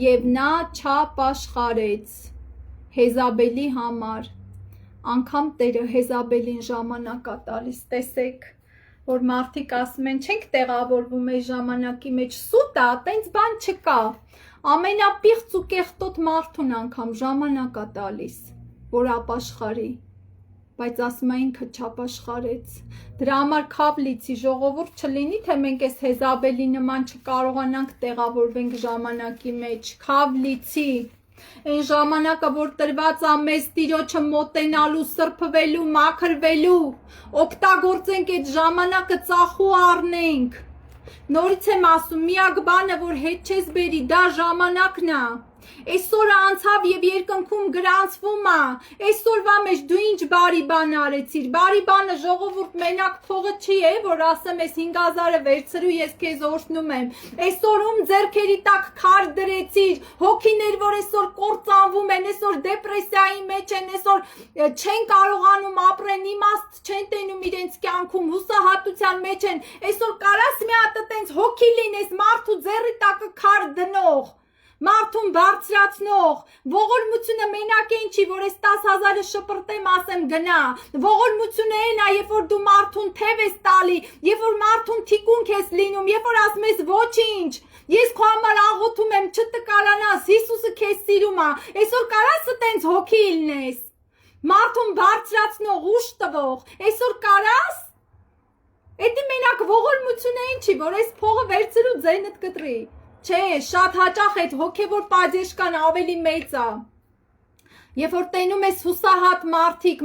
եւ նա չապաշխարեց Հեզաբելի համար, անգամ Տերը Հեզաբելին ժամանակ է տալիս, տեսեք, որ մարդիկ ասում են, չենք տեղավորվում այս ժամանակի մեջ, սուտ է, տենց բան չկա, ամենապիղծ ու կեղտոտ մարդուն անգամ ժամանակ է տալիս, որ ապաշխարի, բայց ասում է ինքը չապաշխարեց, դրա համար քավ լիցի ժողովուրդ չլինի, թե մենք այս Հեզաբելի նման չկարողանանք տեղավորվենք ժամանակի մեջ, քավ լիցի, այն ժամանակը, որ տրված է մեզ Տիրոջը մոտենալու, սրբվելու, մաքրվելու, օգտագործենք այդ ժամանակը ծախու առնենք, նորից եմ ասում, միակ բանը, որ հետ չես բերի, դա ժամանակն է, Այսօրը անցավ եւ երկնքում գրանցվում է, այսօրվա մեջ դու ինչ բարի բան արեցիր, բարի բանը ժողովուրդ մենակ փողը չի է, որ ասեմ ես 5000-ը վերցրու ես քեզ օրհնում եմ, այսօրում ձեռքերի տակ քար դրեցիր, հոգիներ, որ այսօր կործանվում են, այսօր դեպրեսիայի մեջ են, այսօր չեն կարողանում ապրեն, իմաստ չեն տենում իրենց կյանքում, հուսահատության մեջ են, այսօր կարաս մի հատ տենց հոգի լինես, մարդու ձեռի տակը քար դնող Մարդուն բարձրացնող, ողորմությունը մենակ է ինչի, որ այս 10,000-ը շպրտեմ ասեմ գնա, ողորմությունը են է, երբ որ դու մարդուն թև ես տալի, երբ որ մարդուն թիկունք ես լինում, երբ որ ասում ես ոչինչ, ես քո համար աղոթում եմ, չտկարանաս, Հիսուսը քեզ սիրում է, այսօր կարաս տենց հոգի լինես, մարդուն բարձրացնող, ուժ տվող, այսօր կարաս, էդի մենակ ողորմությունը ինչի, որ այս փողը վերցրու ձենդ կտրի, Չէ, շատ հաճախ այդ հոգևոր պատժեշկան ավելի մեծ է։ Երբ որ տենում ես հուսահատ մարդիկ,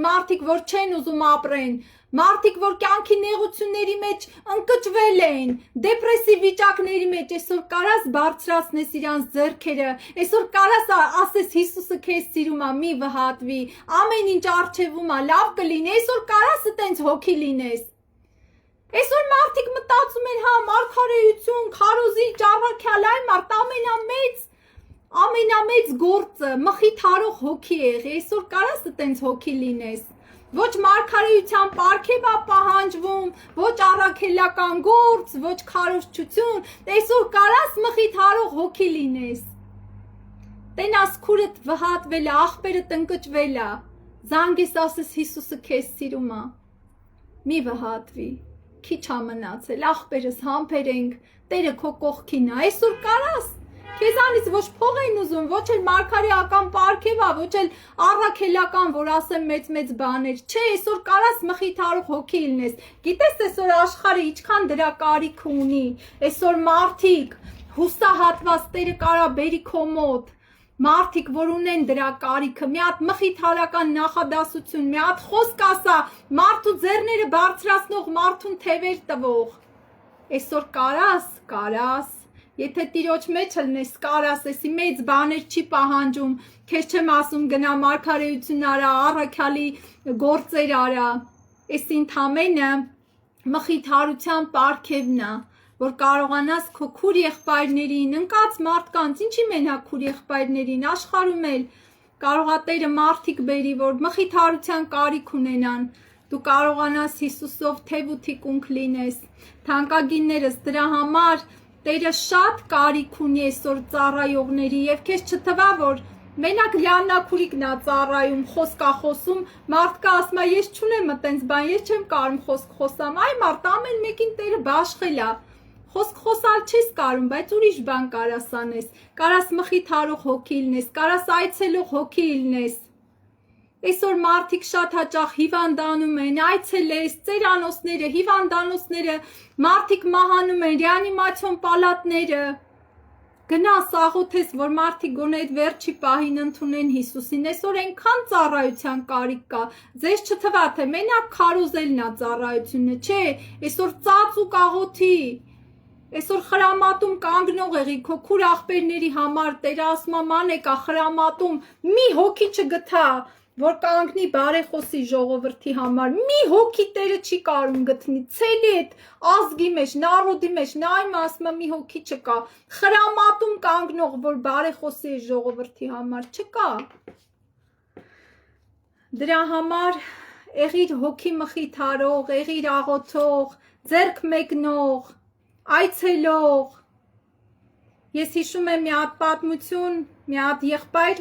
որ չեն ուզում ապրեն, մարդիկ, որ կյանքի նեղությունների մեջ ընկճվել են, դեպրեսիվ վիճակների մեջ, այսօր կարաս բարձրացնես իրանց ձեռքերը, այսօր կարաս ասես Հիսուսը քեզ սիրում է, մի վհատվի, ամեն ինչ առջևում է, լավ կլինի, այսօր կարաս տենց հոգի լինես։ Այսօր մարդիկ մտածում են, հա, մարգարեություն, քարոզի, ճառաքյալ, այ մարդ ամենամեծ գործը, մխիթարող հոգի է եղի, այսօր կարաս տենց հոգի լինես, ոչ մարգարեության պարգև է պահանջվում, ոչ առաքելական գործ, ոչ քարոզչություն, այսօր կարաս մխիթարող հոգի լինես, տենաս քուրդ վհատվել է, աղբերդ ընկճվել է, զանգես ասես Հիսուսը քեզ սիրում է, մի վհատվի, քիչ ա մնացել, ախպերս համբեր ենք, Տերը քո կողքին ա, այսօր կարաս, քեզանից ոչ փող են ուզում, ոչ էլ մարգարեական պարգև ա, ոչ էլ առաքելական, որ ասեմ մեծ բաներ, չէ, այսօր կարաս մխիթարող հոգի լինես, գիտես այսօր աշխարհը ինչքան դրա կարիք ունի, այսօր մարդիկ հուսահատված Տերը կարա բերի քո մոտ, մարդիկ, որ ունեն դրա կարիքը, մի հատ մխիթարական նախադասություն, մի հատ խոսք ասա, մարդու ձեռները բարձրացնող, մարդուն թևեր տվող, այսօր կարաս, եթե տիրոջ մեջ լնես, կարաս, էսի մեծ բաներ չի պահանջում, քեզ չեմ ասում գնա մարգարեություն արա, առաքյալի գործեր արա, էսի ընդամենը մխիթարության պարգևն ա, որ կարողանաս քո քուր եղբայրներին, ընկած մարդկանց, ինչի մենակ քուր եղբայրներին, աշխարհում էլ կարող ա Տերը մարդիկ բերի, որ մխիթարության կարիք ունենան, դու կարողանաս Հիսուսով թև ու թիկունք լինես, թանկագիններս դրա համար Տերը շատ կարիք ունի այսօր ծառայողների եւ քեզ չթվա որ մենակ լիաննաքուրիկն ա ծառայում, խոսք ա խոսում, մարդկա ասում ա ես չունեմ այտենց բան, ես չեմ կարում խոսք խոսամ, այ մարդ ամեն մեկին Տերը բաշխել ա, խոսք խոսալ չես կարում, բայց ուրիշ բան կարաս անես, կարաս մխիթարող հոգի լինես, կարաս այցելող հոգի լինես, այսօր մարդիկ շատ հաճախ հիվանդանում են, այցելես, ծերանոցները, հիվանդանոցները, մարդիկ մահանում են, ռեանիմացիոն պալատները, գնաս աղոթես, որ մարդիկ գոնե այդ վերջի պահին ընդունեն Հիսուսին, այսօր այնքան ծառայության կարիք կա, ձեզ չթվա թե մենակ քարոզելն ա ծառայությունը, չէ, այսօր ծածուկ աղոթի, այսօր խրամատում կանգնող եղի, քո քուր աղբերների համար, Տերը ասում ա մանեկա խրամատում, մի հոգի չգթա, որ կանգնի բարեխոսի ժողովրդի համար, մի հոգի Տերը չի կարում գտնի, ցելի այդ ազգի մեջ, նարոդի մեջ, նա իմ ասում մի հոգի չկա, խրամատում կանգնող, որ բարեխոսի ժողովրդի համար չկա, դրա համար եղիր հոգի մխիթարող, եղիր աղոթող, ձեռք մեկնող, այցելող, ես հիշում եմ մի հատ պատմություն, մի հատ եղբայր,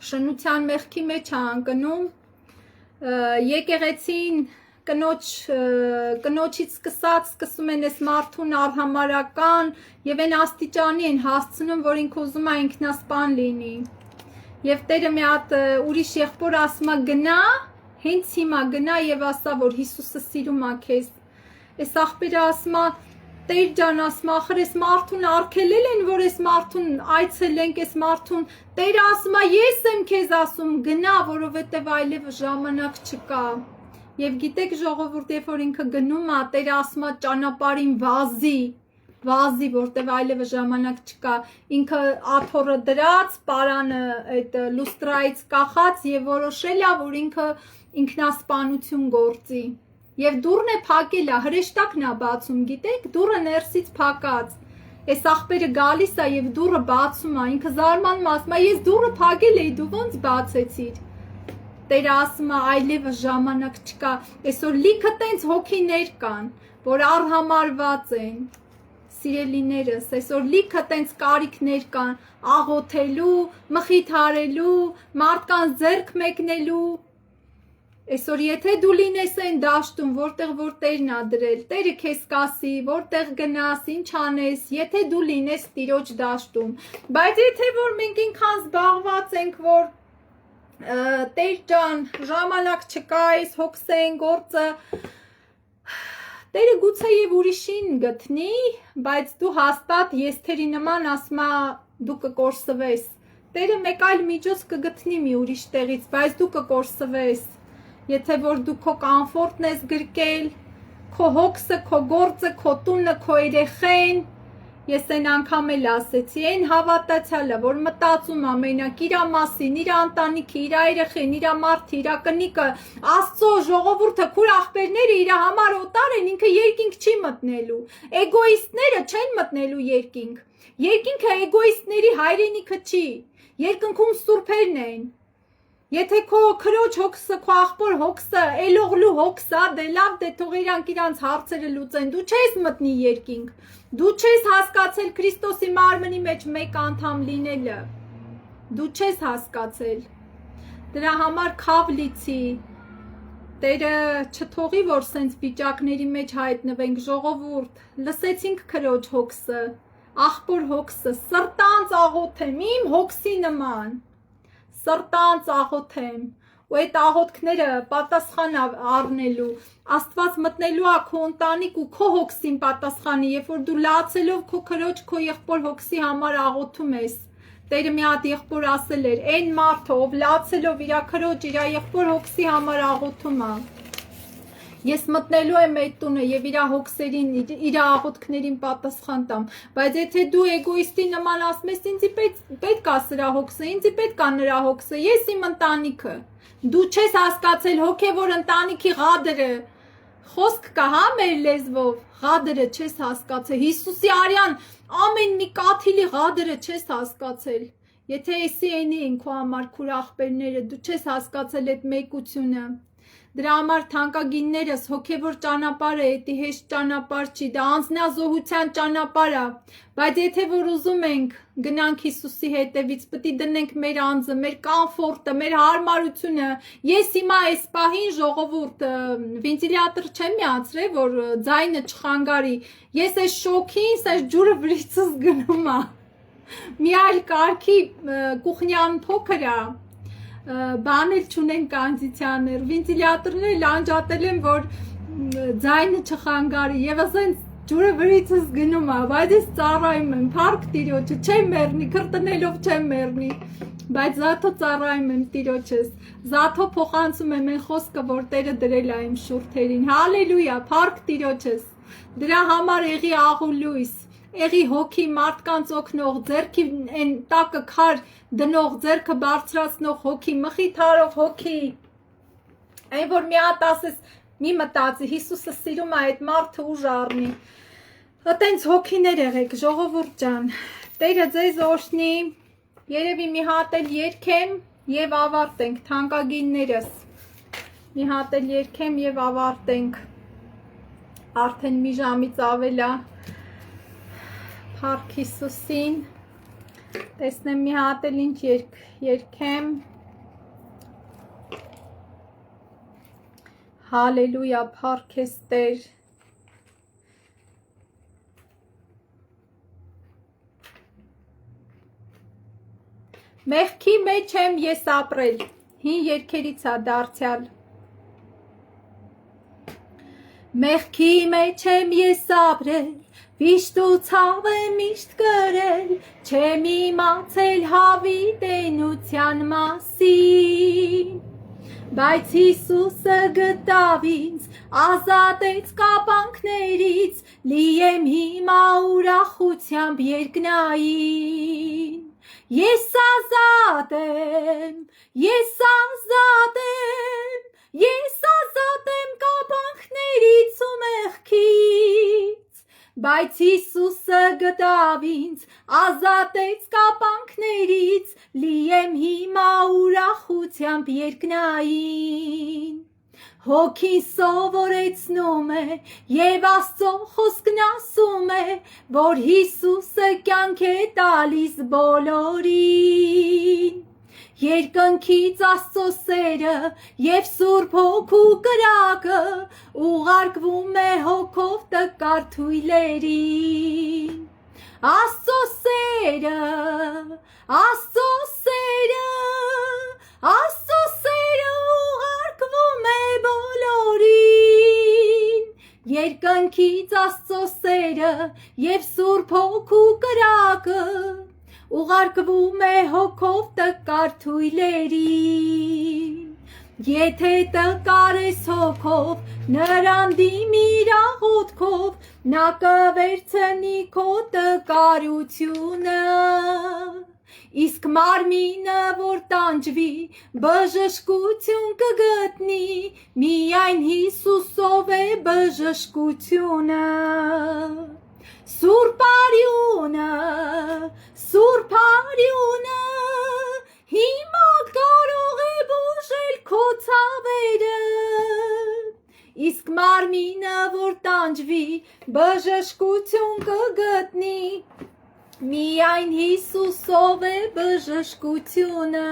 շնության մեղքի մեջ ա անկնում, եկեղեցին կնոջից սկսում են այս մարդուն արհամարական և են աստիճանի են հասցնում, որ ինք ուզում ա ինքնասպան լինի, և Տերը մի հատ ուրիշ եղբոր ասում ա գնա, հենց հիմա գնա և ասա, որ Հիսուսը սիրում ա քեզ, այս աղբերը ասում ա Տեր ջան, ասում ախր այս մարդուն արգելել են, որ այս մարդուն այցելենք, այս մարդուն, Տերը ասում ա ես եմ քեզ ասում, գնա, որովհետև այլևս ժամանակ չկա։ Եվ գիտեք ժողովուրդ, երբ որ ինքը գնում ա, Տերը ասում ա ճանապարհին վազի, որտև այլևս ժամանակ չկա, ինքը աթոռը դրած, պարանը այդ լուստրայից կախած եւ որոշել ա, որ ինքը ինքնասպանություն գործի։ Եվ դուռն է փակել ա, հրեշտակն ա բացում, գիտեք, դուռը ներսից փակած, այս աղբերը գալիս ա և դուռը բացում ա, ինքը զարմանում ասում ա, ես դուռը փակել էի, դու ոնց բացեցիր, Տերը ասում ա, այլևս ժամանակ չկա, այսօր լիքը տենց հոգիներ կան, որ արհամարված են, սիրելիներս, այսօր լիքը տենց կարիքներ կան, աղոթելու, մխիթարելու, մարդկանց ձեռք մեկնելու, Այսօր եթե դու լինես այն դաշտում, որտեղ որ Տերն ա դրել, Տերը քեզ կասի, որտեղ գնաս, ինչ անես, եթե դու լինես Տիրոջ դաշտում, բայց եթե որ մենք ինքան զբաղված ենք, որ Տեր ջան, ժամանակ չկա, այս հոգսեն գործը, Տերը գուցե եւ ուրիշին գտնի, բայց դու հաստատ եստերի նման ասում ա դու կկորսվես, Տերը մեկ այլ միջոց կգտնի մի ուրիշ տեղից, բայց դու կկորսվես, Եթե որ դու քո կամֆորտն ես գրկել, քո հոգսը, քո գործը, քո տունը, քո երեխեն, ես այն անգամ էլ ասեցի, այն հավատացյալը, որ մտածում ա մենակ իրա մասին, իրա ընտանիքի, իրա երեխեն, իրա մարդը, իրա կնիկը, Աստծո ժողովուրդը, քուր աղբերները իրա համար օտար են, ինքը երկինք չի մտնելու, էգոիստները չեն մտնելու երկինք, երկինքը էգոիստների հայրենիքը չի, երկնքում սուրբերն են, Եթե քո քրոջ հոգսը, քո աղբոր հոգսը, էլողլու հոգսը, դե լավ, դե թող իրանք իրանց հարցերը լուծեն, դու չես մտնի երկինք, դու չես հասկացել Քրիստոսի մարմնի մեջ մեկ անդամ լինելը, դու չես հասկացել, դրա համար քավ լիցի, Տերը չթողի, որ սենց վիճակների մեջ հայտնվենք, ժողովուրդ, լսեցինք քրոջ հոգսը, աղբոր հոգսը, սրտանց աղոթեմ, իմ հոգսի նման, սրտանց աղոթեմ, ու այդ աղոթքները պատասխան առնելու, Աստված մտնելու ա քո ընտանիք ու քո հոգսին պատասխանի, երբ որ դու լացելով քո քրոջ, քո եղբոր հոգսի համար աղոթում ես, Տերը մի հատ եղբոր ասել էր, այն մարդը, ով լացելով իր քրոջ, իր եղբոր հոգսի համար աղոթում ա, ես մտնելու եմ այդ տունը եւ իր հոգսերին, իր աղոթքներին պատասխան տամ, բայց եթե դու էգոիստի նման ասում ես, ինձ պետք է սրա հոգսը, ինձ պետք է նրա հոգսը, ես իմ ընտանիքը, դու չես հասկացել հոգեվոր ընտանիքի ղադրը, խոսք կա հա մեր լեզվով, ղադրը չես հասկացել, Հիսուսի արյան ամեն մի կաթիլի ղադրը չես հասկացել, եթե էսի էնի են քո համար քուր աղբերները, դու չես հասկացել այդ մեկությունը, դրա համար թանկագիններս հոգևոր ճանապարհը էդի հեշտ ճանապարհ չի, դա անձնազոհության ճանապարհ է, բայց եթե որ ուզում ենք գնանք Հիսուսի հետևից, պետք է դնենք մեր անձը, մեր կոմֆորտը, մեր հարմարությունը, ես հիմա այս պահին ժողովուրդ վենտիլյատոր չեմ միացրել, որ ձայնը չխանգարի, ես այս շոքին, այս ջուրը վրիցս գնում ա, մի այլ կարգի կուխնյան փոքր ա, բան էլ չունեն կոնդիցիոներ, վենտիլյատորներ էլ անջատել են, որ ձայնը չխանգարի եւ ասենց ջուրը վրիցս գնում ա, բայց ես ծառայում եմ, փառք Տիրոջը, չեմ մեռնի, քրտնելով չեմ մեռնի, բայց զաթո ծառայում եմ Տիրոջս, զաթո փոխանցում եմ այն խոսքը, որ Տերը դրել ա իմ շուրթերին, հալելույա, փառք Տիրոջս, դրա համար եղի աղուլույս, եղի հոգի մարդկանց օգնող, ձերքի են տակը քար դնող, ձերքը բարձրացնող հոգի, մխիթարող հոգի, այն որ մի հատ ասես, մի մտածի, Հիսուսը սիրում է այդ մարդը ուժ առնի, այտենց հոգիներ եղեք, ժողովուրդ ջան, Տերը ձեզ օրհնի, երևի մի հատ էլ երգեմ եւ ավարտենք, թանկագիններս, մի հատ էլ երգեմ եւ ավարտենք, արդեն մի ժամից ավել է, Փառք Հիսուսին, տեսնեմ մի հատ էլ ինչ երգեմ, հալելույա, փառք ես Տեր, մեղքի մեջ եմ ես ապրել, հին երգերից ա դարձյալ, մեղքի մեջ եմ ես ապրել, Վիշտ ու ցավ եմ միշտ կրել, չեմ իմացել հավիտենության մասին, բայց Հիսուսը գտավ ինձ, ազատեց կապանքներից, լի եմ հիմա ուրախությամբ երկնային, ես ազատ եմ, ես ազատ եմ, ես ազատ եմ կապանքներից ու մեղքից, Բայց Հիսուսը գտավ ինձ, ազատեց կապանքներից, լի եմ հիմա ուրախությամբ երկնային, Հոգին սովորեցնում է և Աստծո խոսքն ասում է, որ Հիսուսը կյանք է տալիս բոլորին, Երկնքից Աստծո սերը և Սուրբ Հոգու կրակը ուղարկվում է հոգով տկար թույլերին, Աստծո սերը, Աստծո սերը, Աստծո սերը ուղարկվում է բոլորին, Երկնքից Աստծո սերը և Սուրբ Հոգու կրակը ուղարկվում է հոգով տկար թույլերին, եթե տկար ես հոգով, նրան դիմիր աղոթքով, նա կվերցնի քո տկարությունը, իսկ մարմինը որ տանջվի, բժշկություն կգտնի, միայն Հիսուսով է բժշկությունը, Սուրբ արյունը, հիմա կարող է բուժել քո ցավերը, իսկ մարմինը որ տանջվի, բժշկություն կգտնի, միայն Հիսուսով է բժշկությունը,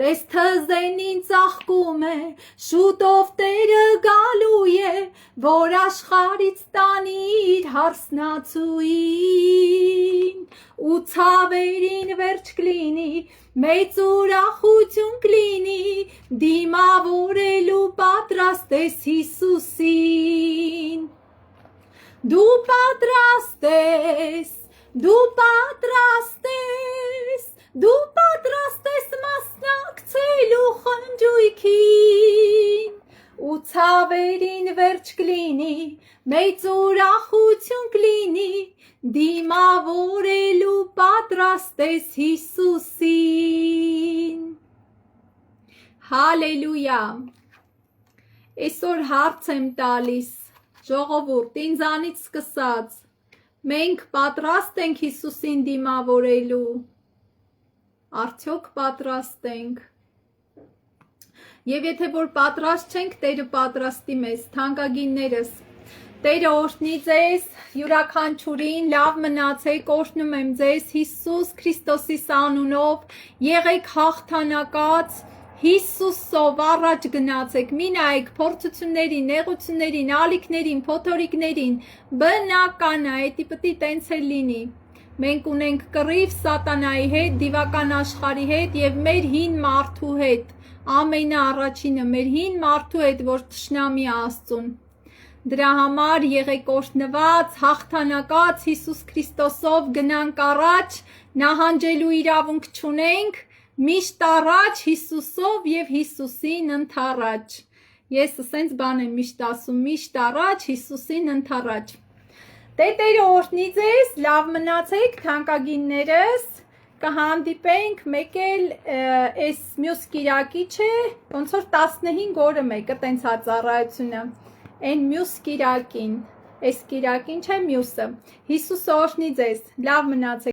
տես թզենին ծաղկում է, շուտով Տերը գալու է, որ աշխարից տանի իր հարսնացուին, ու ցավերին վերջ կլինի, մեծ ուրախություն կլինի, դիմավորելու պատրաստ ես Հիսուսին, դու պատրաստ ես, դու պատրաստ ես, դու պատրաստ ես մասնակցելու խնջույքին, ու ցավերին վերջ կլինի, մեծ ուրախություն կլինի, դիմավորելու պատրաստ ես Հիսուսին։ Հալելույա։ Այսօր հարց եմ տալիս, ժողովուրդ, ինձանից սկսած, մենք պատրաստ ենք Հիսուսին դիմավորելու, արդյոք պատրաստ ենք։ Եվ եթե որ պատրաստ չենք, Տերը պատրաստի մեզ, թանկագիններս, Տերը օրհնի ձեզ, յուրաքանչյուրին, լավ մնացեք, օրհնում եմ ձեզ Հիսուս Քրիստոսի անունով, եղեք հաղթանակած, Հիսուսով առաջ գնացեք, մի նայեք փորձություններին, նեղություններին, ալիքներին, փոթորիկներին, բնական է, էդի պիտի տենց էլ լինի։ Մենք ունենք կռիվ սատանայի հետ, դիվական աշխարհի հետ եւ մեր հին մարդու հետ, ամենաառաջինը մեր հին մարդու հետ, որ թշնամի Աստծուն։ Դրա համար եղեք օրհնված, հաղթանակած Հիսուս Քրիստոսով գնանք առաջ, նահանջելու իրավունք չունենք, միշտ առաջ Հիսուսով եւ Հիսուսին ընթառաջ։ Ես ասենց բան եմ միշտ ասում, միշտ առաջ Հիսուսին ընթառաջ։ Տերը օրհնի ձեզ, լավ մնացեք, թանկագիններս, կհանդիպենք, մեկ էլ այս մյուս կիրակի չէ, ոնց որ 15 օրը մեկը տենց ծառայությունը, այն մյուս կիրակին, այս կիրակին չէ մյուսը։ Հիսուս օրհնի ձեզ, լավ մնացեք։